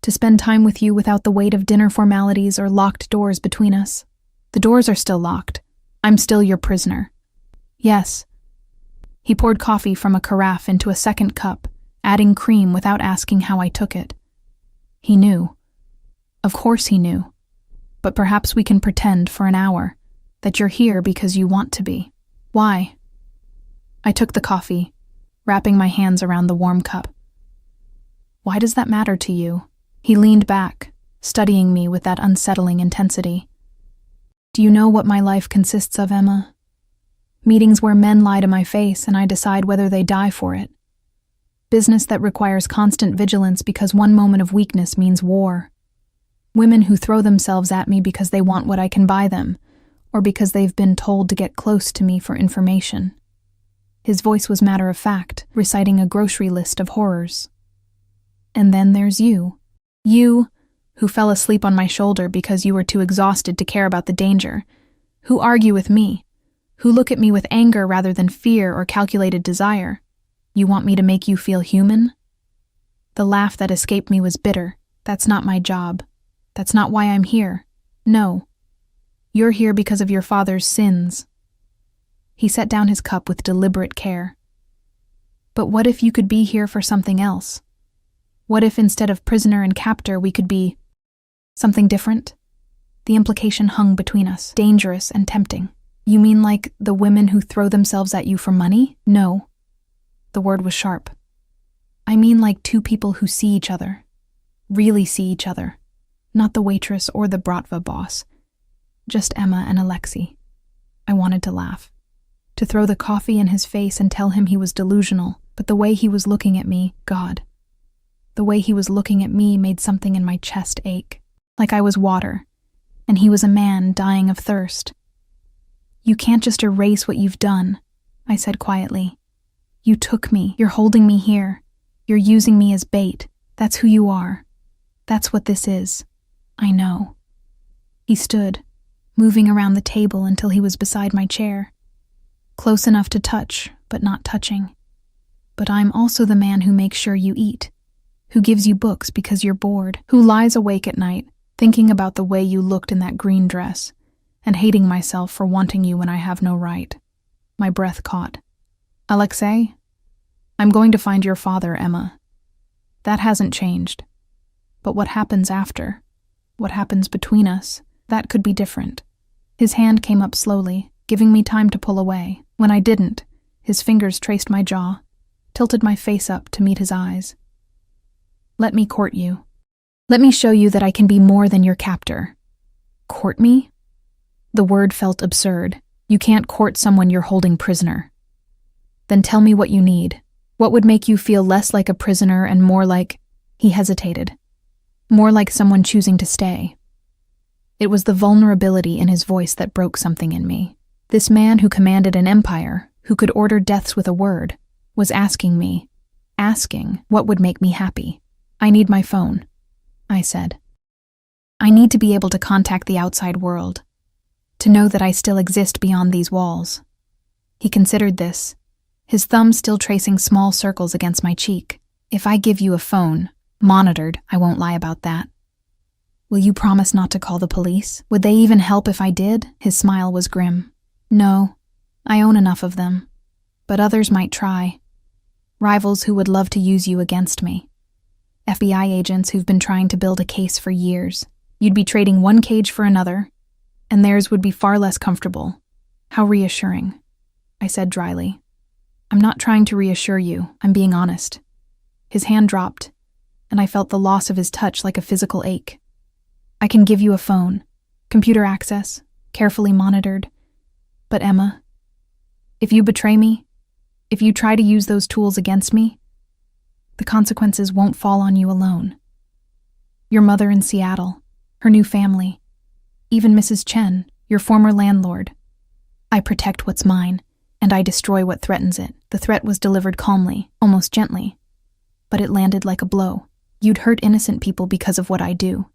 "To spend time with you without the weight of dinner formalities or locked doors between us. The doors are still locked. I'm still your prisoner." "Yes." He poured coffee from a carafe into a second cup, adding cream without asking how I took it. He knew. Of course he knew. But perhaps we can pretend for an hour that you're here because you want to be. Why? I took the coffee, wrapping my hands around the warm cup. "Why does that matter to you?" He leaned back, studying me with that unsettling intensity. "Do you know what my life consists of, Emma? Meetings where men lie to my face and I decide whether they die for it. Business that requires constant vigilance because one moment of weakness means war. Women who throw themselves at me because they want what I can buy them, or because they've been told to get close to me for information." His voice was matter-of-fact, reciting a grocery list of horrors. "And then there's you. You, who fell asleep on my shoulder because you were too exhausted to care about the danger, who argue with me, who look at me with anger rather than fear or calculated desire. You want me to make you feel human?" The laugh that escaped me was bitter. "That's not my job. That's not why I'm here. No. You're here because of your father's sins." He set down his cup with deliberate care. "But what if you could be here for something else? What if instead of prisoner and captor we could be something different?" The implication hung between us, dangerous and tempting. "You mean like the women who throw themselves at you for money?" "No." The word was sharp. "I mean like two people who see each other. Really see each other. Not the waitress or the Bratva boss. Just Emma and Alexei." I wanted to laugh, to throw the coffee in his face and tell him he was delusional, but the way he was looking at me, God. The way he was looking at me made something in my chest ache, like I was water, and he was a man dying of thirst. "You can't just erase what you've done," I said quietly. "You took me. You're holding me here. You're using me as bait. That's who you are. That's what this is. I know." He stood, moving around the table until he was beside my chair. "Close enough to touch, but not touching. But I'm also the man who makes sure you eat, who gives you books because you're bored, who lies awake at night, thinking about the way you looked in that green dress, and hating myself for wanting you when I have no right." My breath caught. "Alexei, I'm going to find your father, Emma. That hasn't changed. But what happens after? What happens between us? That could be different." His hand came up slowly, giving me time to pull away. When I didn't, his fingers traced my jaw, tilted my face up to meet his eyes. "Let me court you. Let me show you that I can be more than your captor." "Court me?" The word felt absurd. "You can't court someone you're holding prisoner." "Then tell me what you need. What would make you feel less like a prisoner and more like—" He hesitated. "More like someone choosing to stay." It was the vulnerability in his voice that broke something in me. This man who commanded an empire, who could order deaths with a word, was asking what would make me happy. "I need my phone," I said. "I need to be able to contact the outside world, to know that I still exist beyond these walls." He considered this, his thumb still tracing small circles against my cheek. "If I give you a phone, monitored, I won't lie about that. Will you promise not to call the police? Would they even help if I did?" His smile was grim. "No, I own enough of them. But others might try. Rivals who would love to use you against me. FBI agents who've been trying to build a case for years. You'd be trading one cage for another, and theirs would be far less comfortable. How reassuring," I said dryly. "I'm not trying to reassure you, I'm being honest." His hand dropped, and I felt the loss of his touch like a physical ache. "I can give you a phone, computer access, carefully monitored. But Emma, if you betray me, if you try to use those tools against me, the consequences won't fall on you alone. Your mother in Seattle, her new family, even Mrs. Chen, your former landlord. I protect what's mine, and I destroy what threatens it. The threat was delivered calmly, almost gently, but it landed like a blow. You'd hurt innocent people because of what I do.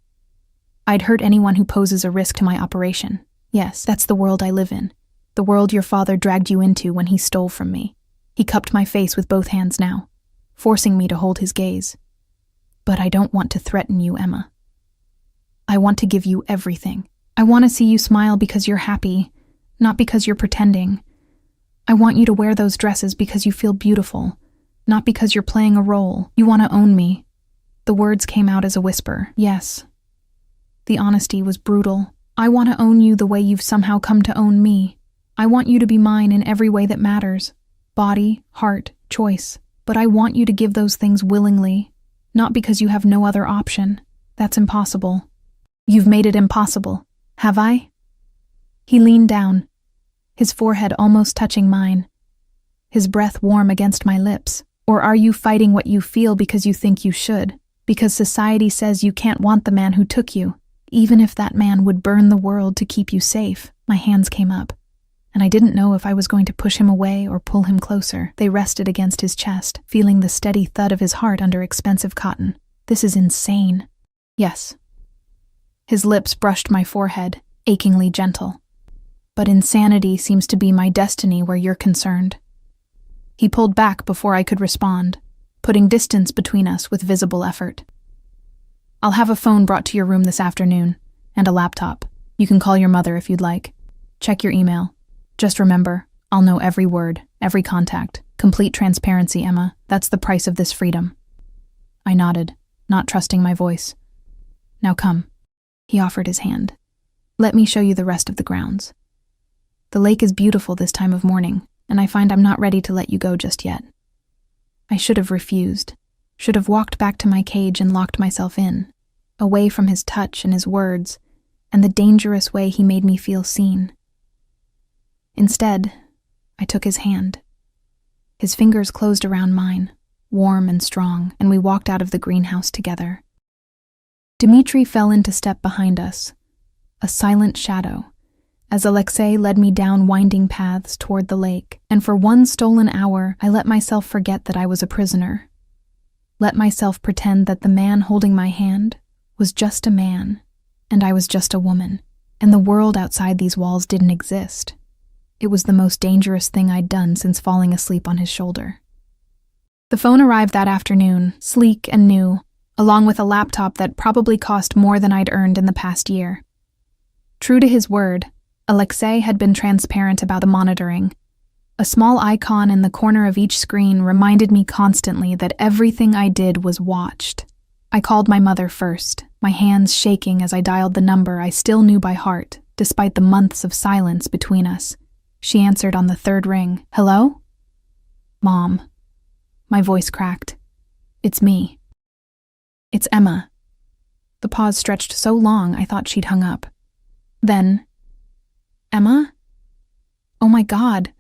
I'd hurt anyone who poses a risk to my operation. Yes, that's the world I live in. The world your father dragged you into when he stole from me. He cupped my face with both hands now, forcing me to hold his gaze. But I don't want to threaten you, Emma. I want to give you everything. I want to see you smile because you're happy, not because you're pretending. I want you to wear those dresses because you feel beautiful, not because you're playing a role. You want to own me. The words came out as a whisper. Yes. The honesty was brutal. I want to own you the way you've somehow come to own me. I want you to be mine in every way that matters. Body, heart, choice. But I want you to give those things willingly, not because you have no other option. That's impossible. You've made it impossible, have I? He leaned down, his forehead almost touching mine, his breath warm against my lips. Or are you fighting what you feel because you think you should? Because society says you can't want the man who took you, even if that man would burn the world to keep you safe. My hands came up, and I didn't know if I was going to push him away or pull him closer. They rested against his chest, feeling the steady thud of his heart under expensive cotton. This is insane. Yes. His lips brushed my forehead, achingly gentle. But insanity seems to be my destiny where you're concerned. He pulled back before I could respond, putting distance between us with visible effort. I'll have a phone brought to your room this afternoon, and a laptop. You can call your mother if you'd like. Check your email. Just remember, I'll know every word, every contact. Complete transparency, Emma. That's the price of this freedom. I nodded, not trusting my voice. Now come. He offered his hand. Let me show you the rest of the grounds. The lake is beautiful this time of morning, and I find I'm not ready to let you go just yet. I should have refused, should have walked back to my cage and locked myself in, away from his touch and his words, and the dangerous way he made me feel seen. Instead, I took his hand. His fingers closed around mine, warm and strong, and we walked out of the greenhouse together. Dmitri fell into step behind us, a silent shadow, as Alexei led me down winding paths toward the lake, and for one stolen hour I let myself forget that I was a prisoner. Let myself pretend that the man holding my hand was just a man, and I was just a woman, and the world outside these walls didn't exist. It was the most dangerous thing I'd done since falling asleep on his shoulder. The phone arrived that afternoon, sleek and new, along with a laptop that probably cost more than I'd earned in the past year. True to his word, Alexei had been transparent about the monitoring. A small icon in the corner of each screen reminded me constantly that everything I did was watched. I called my mother first, my hands shaking as I dialed the number I still knew by heart, despite the months of silence between us. She answered on the third ring. Hello? Mom. My voice cracked. It's me. It's Emma. The pause stretched so long I thought she'd hung up. Then, Emma? Oh my God.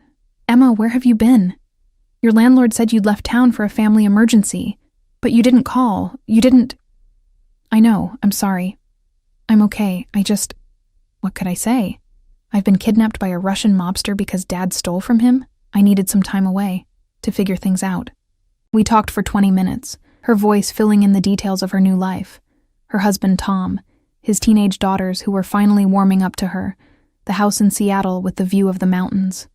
Emma, where have you been? Your landlord said you'd left town for a family emergency, but you didn't call. You didn't... I know, I'm sorry. I'm okay, what could I say? I've been kidnapped by a Russian mobster because Dad stole from him. I needed some time away to figure things out. We talked for 20 minutes, her voice filling in the details of her new life. Her husband, Tom, his teenage daughters who were finally warming up to her, the house in Seattle with the view of the mountains.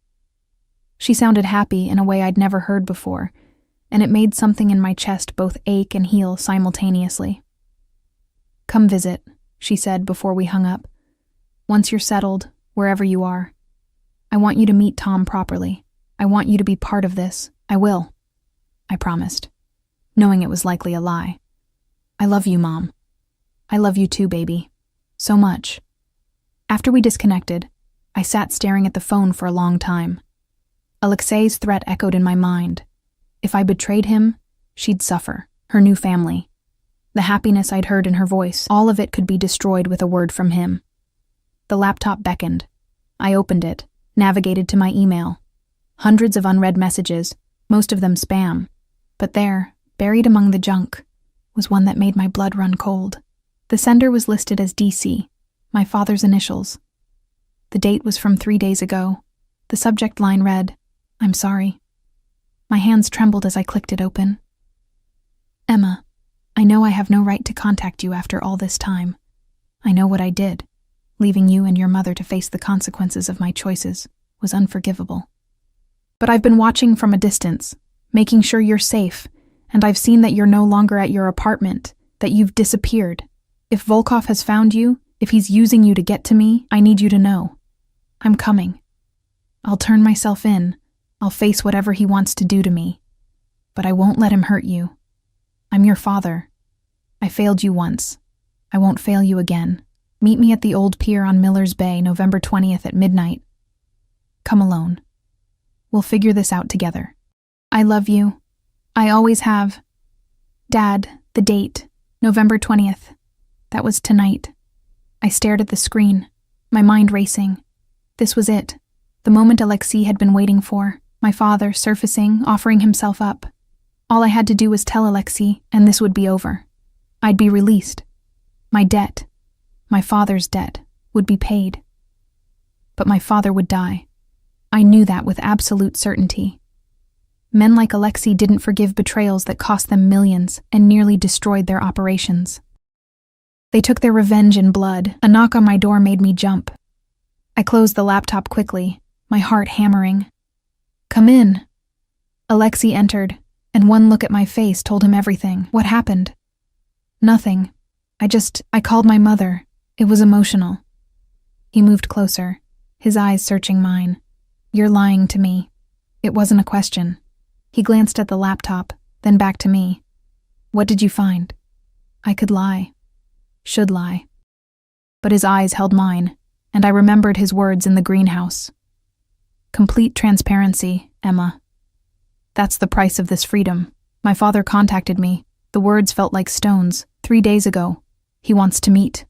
She sounded happy in a way I'd never heard before, and it made something in my chest both ache and heal simultaneously. Come visit, she said before we hung up. Once you're settled, wherever you are. I want you to meet Tom properly. I want you to be part of this. I will. I promised, knowing it was likely a lie. I love you, Mom. I love you too, baby. So much. After we disconnected, I sat staring at the phone for a long time. Alexei's threat echoed in my mind. If I betrayed him, she'd suffer, her new family. The happiness I'd heard in her voice, all of it could be destroyed with a word from him. The laptop beckoned. I opened it, navigated to my email. Hundreds of unread messages, most of them spam. But there, buried among the junk, was one that made my blood run cold. The sender was listed as DC, my father's initials. The date was from 3 days ago. The subject line read, "I'm sorry." My hands trembled as I clicked it open. "Emma, I know I have no right to contact you after all this time. I know what I did. Leaving you and your mother to face the consequences of my choices was unforgivable. But I've been watching from a distance, making sure you're safe, and I've seen that you're no longer at your apartment, that you've disappeared. If Volkov has found you, if he's using you to get to me, I need you to know. I'm coming. I'll turn myself in. I'll face whatever he wants to do to me. But I won't let him hurt you. I'm your father. I failed you once. I won't fail you again. Meet me at the old pier on Miller's Bay, November 20th at midnight. Come alone. We'll figure this out together. I love you. I always have. Dad, the date, November 20th. That was tonight. I stared at the screen, my mind racing. This was it, the moment Alexei had been waiting for, my father surfacing, offering himself up. All I had to do was tell Alexei, and this would be over. I'd be released. My debt, my father's debt, would be paid. But my father would die. I knew that with absolute certainty. Men like Alexei didn't forgive betrayals that cost them millions and nearly destroyed their operations. They took their revenge in blood. A knock on my door made me jump. I closed the laptop quickly, my heart hammering. Come in. Alexei entered, and one look at my face told him everything. What happened? Nothing. I called my mother. It was emotional. He moved closer, his eyes searching mine. You're lying to me. It wasn't a question. He glanced at the laptop, then back to me. What did you find? I could lie. Should lie. But his eyes held mine, and I remembered his words in the greenhouse. Complete transparency, Emma. That's the price of this freedom. My father contacted me. The words felt like stones. 3 days ago. He wants to meet.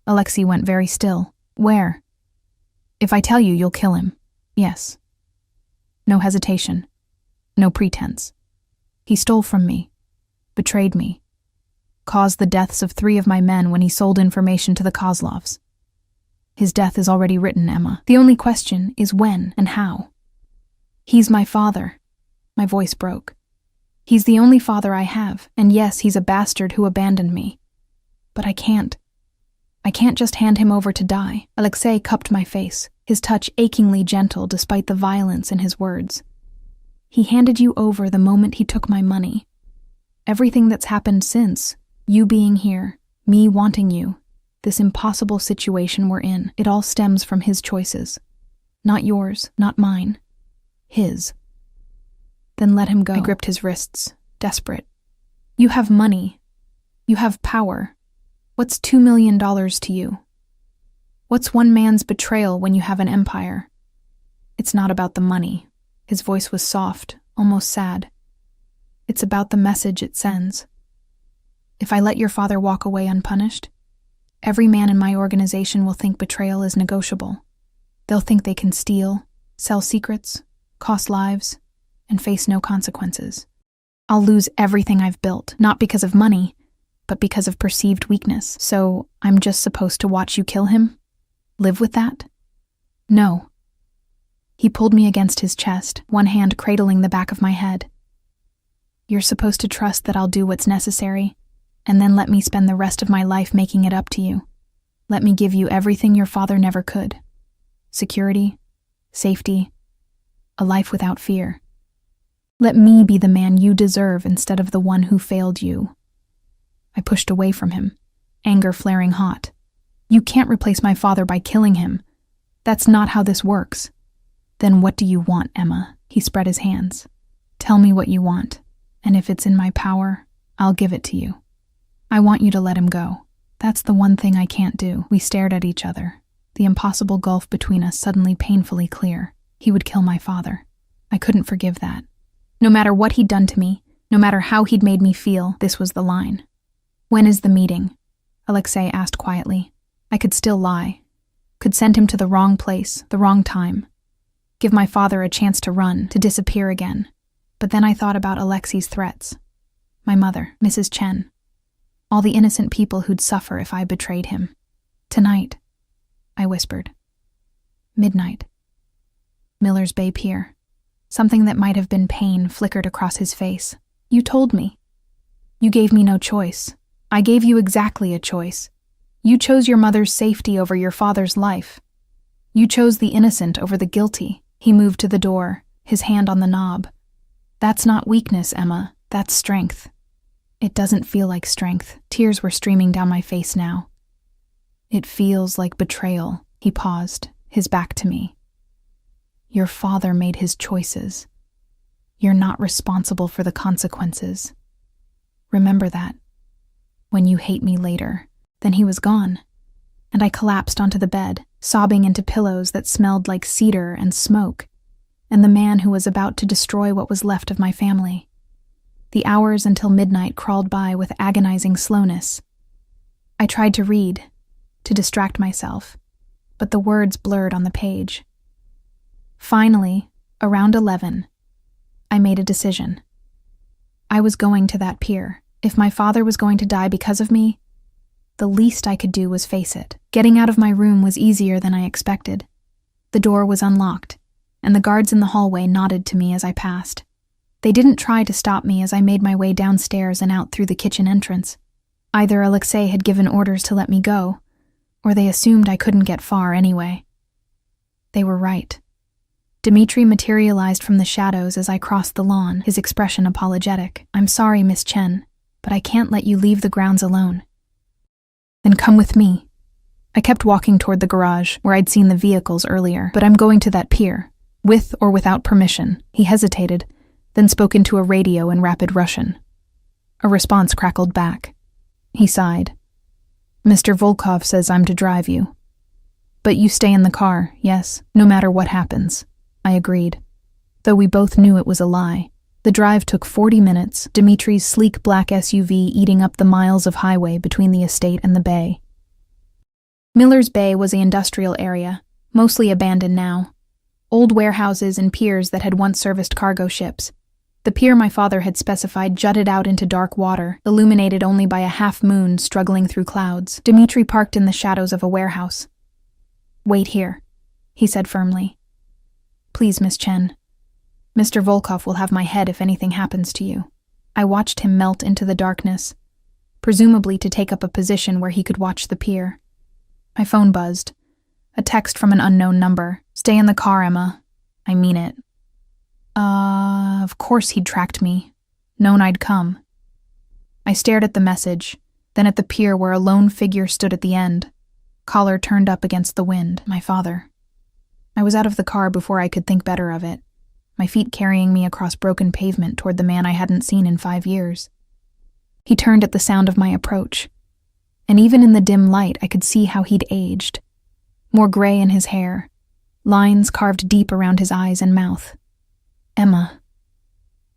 Alexei went very still. Where? If I tell you, you'll kill him. Yes. No hesitation. No pretense. He stole from me. Betrayed me. Caused the deaths of 3 of my men when he sold information to the Kozlovs. His death is already written, Emma. The only question is when and how. He's my father. My voice broke. He's the only father I have, and yes, he's a bastard who abandoned me. But I can't. I can't just hand him over to die. Alexei cupped my face, his touch achingly gentle despite the violence in his words. He handed you over the moment he took my money. Everything that's happened since, you being here, me wanting you, this impossible situation we're in, it all stems from his choices. Not yours, not mine. His. Then let him go. I gripped his wrists, desperate. You have money. You have power. What's $2 million to you? What's one man's betrayal when you have an empire? It's not about the money. His voice was soft, almost sad. It's about the message it sends. If I let your father walk away unpunished, every man in my organization will think betrayal is negotiable. They'll think they can steal, sell secrets, cost lives, and face no consequences. I'll lose everything I've built, not because of money, but because of perceived weakness. So I'm just supposed to watch you kill him? Live with that? No. He pulled me against his chest, one hand cradling the back of my head. You're supposed to trust that I'll do what's necessary, and then let me spend the rest of my life making it up to you. Let me give you everything your father never could. Security, safety, a life without fear. Let me be the man you deserve instead of the one who failed you. I pushed away from him, anger flaring hot. You can't replace my father by killing him. That's not how this works. Then what do you want, Emma? He spread his hands. Tell me what you want, and if it's in my power, I'll give it to you. I want you to let him go. That's the one thing I can't do. We stared at each other, the impossible gulf between us suddenly painfully clear. He would kill my father. I couldn't forgive that. No matter what he'd done to me, no matter how he'd made me feel, this was the line. When is the meeting? Alexei asked quietly. I could still lie. Could send him to the wrong place, the wrong time. give my father a chance to run, to disappear again. But then I thought about Alexei's threats. My mother, Mrs. Chen. All the innocent people who'd suffer if I betrayed him. Tonight, I whispered. Midnight. Miller's Bay Pier. Something that might have been pain flickered across his face. You told me. You gave me no choice. I gave you exactly a choice. You chose your mother's safety over your father's life. You chose the innocent over the guilty. He moved to the door, his hand on the knob. That's not weakness, Emma. That's strength. It doesn't feel like strength. Tears were streaming down my face now. It feels like betrayal. He paused, his back to me. Your father made his choices. You're not responsible for the consequences. Remember that. When you hate me later. Then he was gone, and I collapsed onto the bed, sobbing into pillows that smelled like cedar and smoke, and the man who was about to destroy what was left of my family. The hours until midnight crawled by with agonizing slowness. I tried to read, to distract myself, but the words blurred on the page. Finally, around 11, I made a decision. I was going to that pier. If my father was going to die because of me, the least I could do was face it. Getting out of my room was easier than I expected. The door was unlocked, and the guards in the hallway nodded to me as I passed. They didn't try to stop me as I made my way downstairs and out through the kitchen entrance. Either Alexei had given orders to let me go, or they assumed I couldn't get far anyway. They were right. Dmitri materialized from the shadows as I crossed the lawn, his expression apologetic. I'm sorry, Miss Chen, but I can't let you leave the grounds alone. Then come with me. I kept walking toward the garage, where I'd seen the vehicles earlier, but I'm going to that pier, with or without permission. He hesitated, then spoke into a radio in rapid Russian. A response crackled back. He sighed. Mr. Volkov says I'm to drive you. But you stay in the car, yes, no matter what happens. I agreed, though we both knew it was a lie. The drive took 40 minutes, Dimitri's sleek black SUV eating up the miles of highway between the estate and the bay. Miller's Bay was an industrial area, mostly abandoned now. Old warehouses and piers that had once serviced cargo ships. The pier my father had specified jutted out into dark water, illuminated only by a half-moon struggling through clouds. Dmitri parked in the shadows of a warehouse. Wait here, he said firmly. Please, Miss Chen. Mr. Volkov will have my head if anything happens to you. I watched him melt into the darkness, presumably to take up a position where he could watch the pier. My phone buzzed. A text from an unknown number. Stay in the car, Emma. I mean it. Of course he'd tracked me. Known I'd come. I stared at the message, then at the pier where a lone figure stood at the end, collar turned up against the wind. My father. I was out of the car before I could think better of it, my feet carrying me across broken pavement toward the man I hadn't seen in 5 years. He turned at the sound of my approach, and even in the dim light I could see how he'd aged. More gray in his hair, lines carved deep around his eyes and mouth. Emma.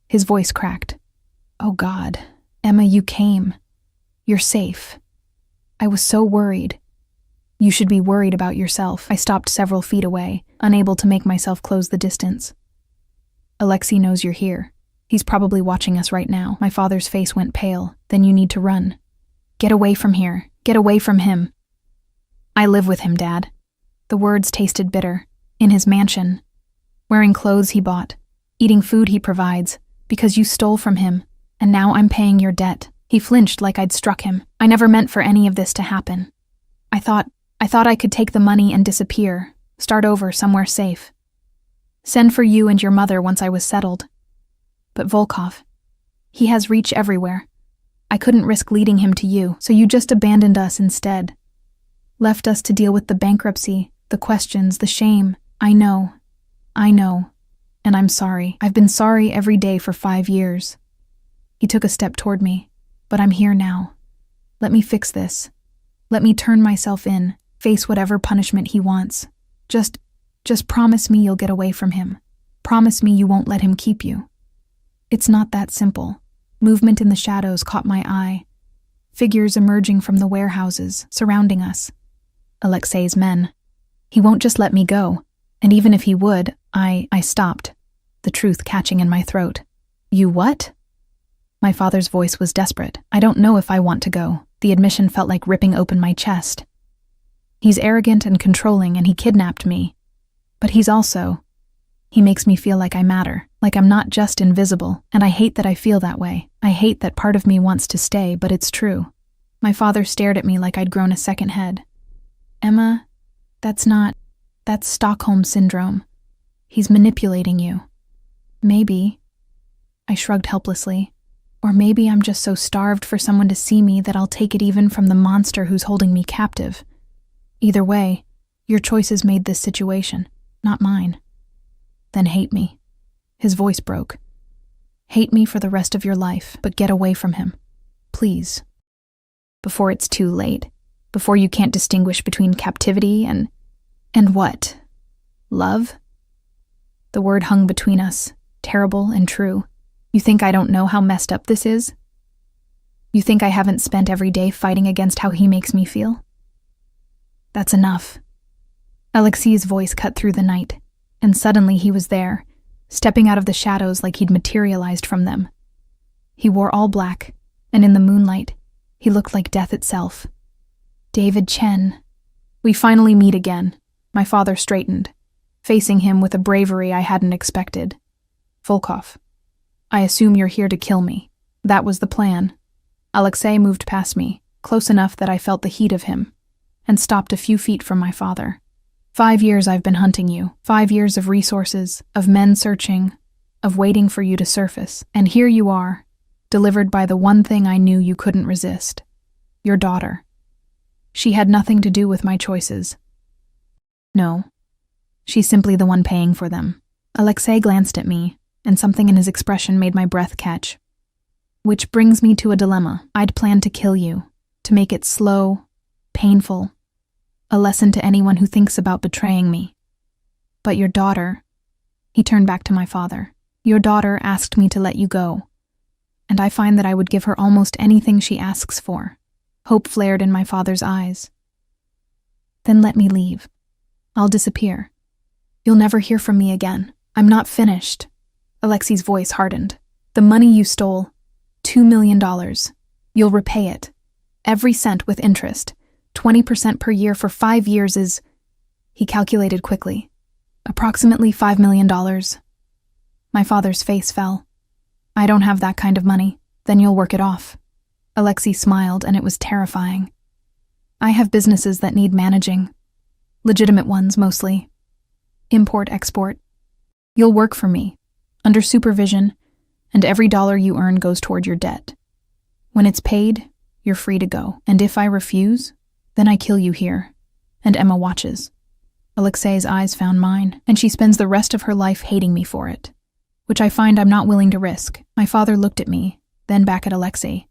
His voice cracked. Oh God, Emma, you came. You're safe. I was so worried. You should be worried about yourself. I stopped several feet away, unable to make myself close the distance. Alexei knows you're here. He's probably watching us right now. My father's face went pale. Then you need to run. Get away from here. Get away from him. I live with him, Dad. The words tasted bitter. In his mansion. Wearing clothes he bought. Eating food he provides. Because you stole from him. And now I'm paying your debt. He flinched like I'd struck him. I never meant for any of this to happen. I thought I could take the money and disappear. Start over somewhere safe. Send for you and your mother once I was settled. But Volkov, he has reach everywhere. I couldn't risk leading him to you, so you just abandoned us instead. Left us to deal with the bankruptcy, the questions, the shame. I know. And I'm sorry. I've been sorry every day for 5 years. He took a step toward me, but I'm here now. Let me fix this. Let me turn myself in, face whatever punishment he wants. Just promise me you'll get away from him. Promise me you won't let him keep you. It's not that simple. Movement in the shadows caught my eye. Figures emerging from the warehouses, surrounding us. Alexei's men. He won't just let me go. And even if he would, I stopped, the truth catching in my throat. You what? My father's voice was desperate. I don't know if I want to go. The admission felt like ripping open my chest. He's arrogant and controlling, and he kidnapped me. But he makes me feel like I matter, like I'm not just invisible, and I hate that I feel that way. I hate that part of me wants to stay, but it's true. My father stared at me like I'd grown a second head. Emma, that's Stockholm Syndrome. He's manipulating you. Maybe, I shrugged helplessly, or maybe I'm just so starved for someone to see me that I'll take it even from the monster who's holding me captive. Either way, your choices made this situation, not mine. Then hate me. His voice broke. Hate me for the rest of your life, but get away from him. Please. Before it's too late. Before you can't distinguish between captivity and what? Love? The word hung between us, terrible and true. You think I don't know how messed up this is? You think I haven't spent every day fighting against how he makes me feel? That's enough. Alexei's voice cut through the night, and suddenly he was there, stepping out of the shadows like he'd materialized from them. He wore all black, and in the moonlight, he looked like death itself. David Chen. We finally meet again. My father straightened, facing him with a bravery I hadn't expected. Volkov, I assume you're here to kill me. That was the plan. Alexei moved past me, close enough that I felt the heat of him, and stopped a few feet from my father. 5 years I've been hunting you. 5 years of resources, of men searching, of waiting for you to surface. And here you are, delivered by the one thing I knew you couldn't resist. Your daughter. She had nothing to do with my choices. No. She's simply the one paying for them. Alexei glanced at me, and something in his expression made my breath catch. Which brings me to a dilemma. I'd planned to kill you, to make it slow, painful, a lesson to anyone who thinks about betraying me. But your daughter, he turned back to my father, your daughter asked me to let you go, and I find that I would give her almost anything she asks for. Hope flared in my father's eyes. Then let me leave. I'll disappear. You'll never hear from me again. I'm not finished. Alexei's voice hardened. The money you stole, $2 million. You'll repay it. Every cent with interest. 20% per year for 5 years is, he calculated quickly, approximately $5 million. My father's face fell. I don't have that kind of money. Then you'll work it off. Alexei smiled, and it was terrifying. I have businesses that need managing. Legitimate ones, mostly. Import-export. You'll work for me, under supervision, and every dollar you earn goes toward your debt. When it's paid, you're free to go. And if I refuse, then I kill you here. And Emma watches. Alexei's eyes found mine, and she spends the rest of her life hating me for it, which I find I'm not willing to risk. My father looked at me, then back at Alexei.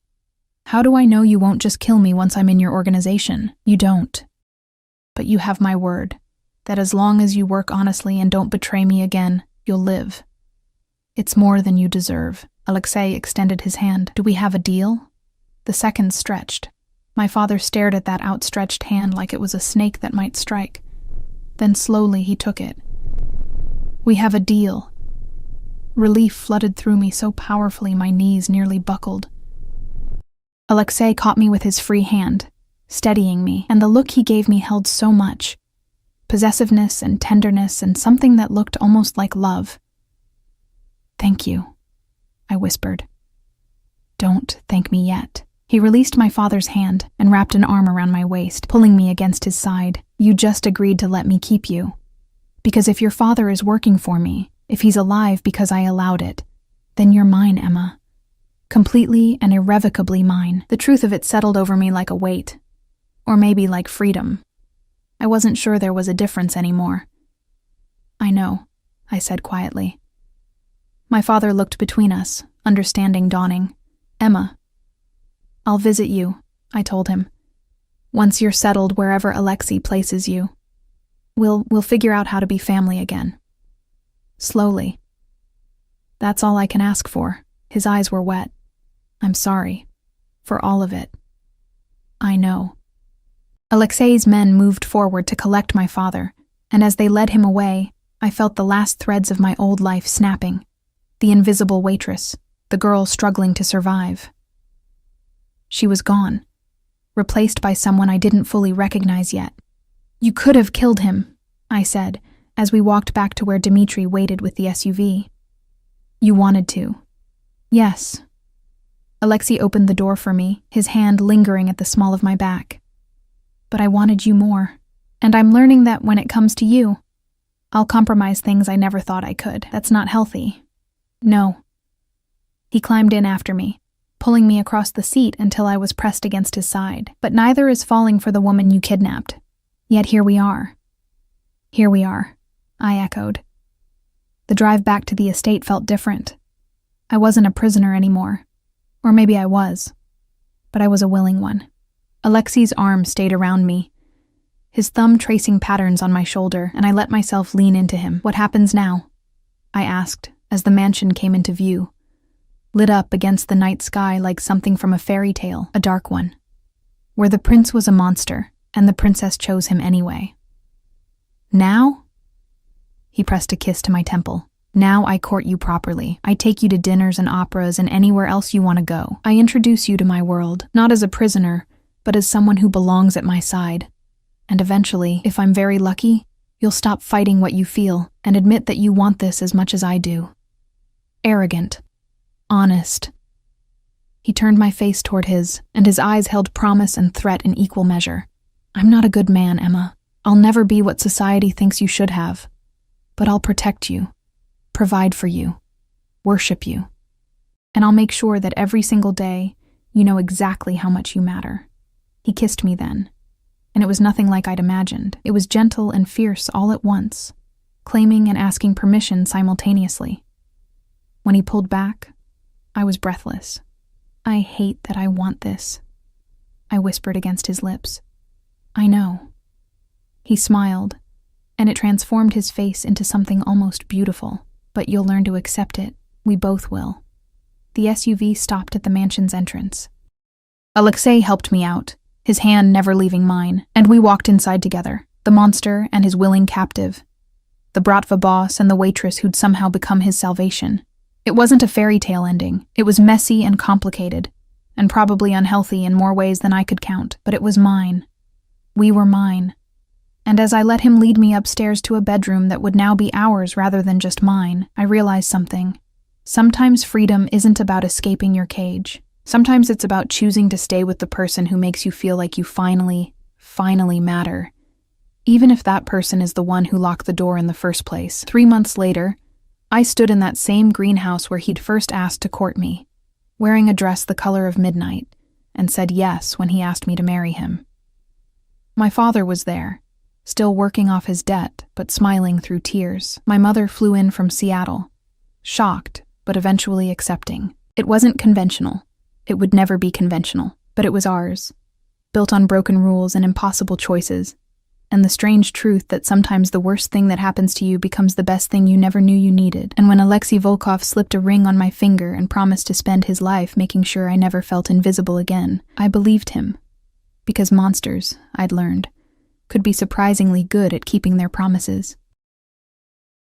How do I know you won't just kill me once I'm in your organization? You don't. But you have my word, that as long as you work honestly and don't betray me again, you'll live. It's more than you deserve. Alexei extended his hand. Do we have a deal? The seconds stretched. My father stared at that outstretched hand like it was a snake that might strike. Then slowly he took it. We have a deal. Relief flooded through me so powerfully my knees nearly buckled. Alexei caught me with his free hand, steadying me, and the look he gave me held so much. Possessiveness and tenderness and something that looked almost like love. Thank you, I whispered. Don't thank me yet. He released my father's hand and wrapped an arm around my waist, pulling me against his side. You just agreed to let me keep you. Because if your father is working for me, if he's alive because I allowed it, then you're mine, Emma. Completely and irrevocably mine. The truth of it settled over me like a weight. Or maybe like freedom. I wasn't sure there was a difference anymore. I know, I said quietly. My father looked between us, understanding dawning. Emma. I'll visit you, I told him. Once you're settled wherever Alexei places you. We'll figure out how to be family again. Slowly. That's all I can ask for. His eyes were wet. I'm sorry. For all of it. I know. Alexei's men moved forward to collect my father, and as they led him away, I felt the last threads of my old life snapping. The invisible waitress, the girl struggling to survive. She was gone, replaced by someone I didn't fully recognize yet. "You could have killed him," I said, as we walked back to where Dmitri waited with the SUV. "You wanted to." "Yes." Alexei opened the door for me, his hand lingering at the small of my back. "But I wanted you more, and I'm learning that when it comes to you, I'll compromise things I never thought I could. That's not healthy." "No." He climbed in after me, pulling me across the seat until I was pressed against his side. "But neither is falling for the woman you kidnapped. Yet here we are." "Here we are," I echoed. The drive back to the estate felt different. I wasn't a prisoner anymore. Or maybe I was. But I was a willing one. Alexei's arm stayed around me, his thumb tracing patterns on my shoulder, and I let myself lean into him. "What happens now?" I asked, as the mansion came into view, lit up against the night sky like something from a fairy tale, a dark one, where the prince was a monster, and the princess chose him anyway. "Now?" He pressed a kiss to my temple. "Now I court you properly. I take you to dinners and operas and anywhere else you want to go. I introduce you to my world, not as a prisoner, but as someone who belongs at my side. And eventually, if I'm very lucky, you'll stop fighting what you feel and admit that you want this as much as I do." Arrogant. Honest. He turned my face toward his, and his eyes held promise and threat in equal measure. "I'm not a good man, Emma. I'll never be what society thinks you should have. But I'll protect you, provide for you, worship you. And I'll make sure that every single day you know exactly how much you matter." He kissed me then, and it was nothing like I'd imagined. It was gentle and fierce all at once, claiming and asking permission simultaneously. When he pulled back, I was breathless. "I hate that I want this," I whispered against his lips. "I know." He smiled, and it transformed his face into something almost beautiful. "But you'll learn to accept it. We both will." The SUV stopped at the mansion's entrance. Alexei helped me out, his hand never leaving mine, and we walked inside together, the monster and his willing captive, the Bratva boss and the waitress who'd somehow become his salvation. It wasn't a fairy tale ending. It was messy and complicated, and probably unhealthy in more ways than I could count, but it was mine. We were mine. And as I let him lead me upstairs to a bedroom that would now be ours rather than just mine, I realized something. Sometimes freedom isn't about escaping your cage. Sometimes it's about choosing to stay with the person who makes you feel like you finally matter. Even if that person is the one who locked the door in the first place. 3 months later, I stood in that same greenhouse where he'd first asked to court me, wearing a dress the color of midnight, and said yes when he asked me to marry him. My father was there, still working off his debt, but smiling through tears. My mother flew in from Seattle, shocked, but eventually accepting. It wasn't conventional. It would never be conventional, but it was ours, built on broken rules and impossible choices, and the strange truth that sometimes the worst thing that happens to you becomes the best thing you never knew you needed. And when Alexei Volkov slipped a ring on my finger and promised to spend his life making sure I never felt invisible again, I believed him, because monsters, I'd learned, could be surprisingly good at keeping their promises.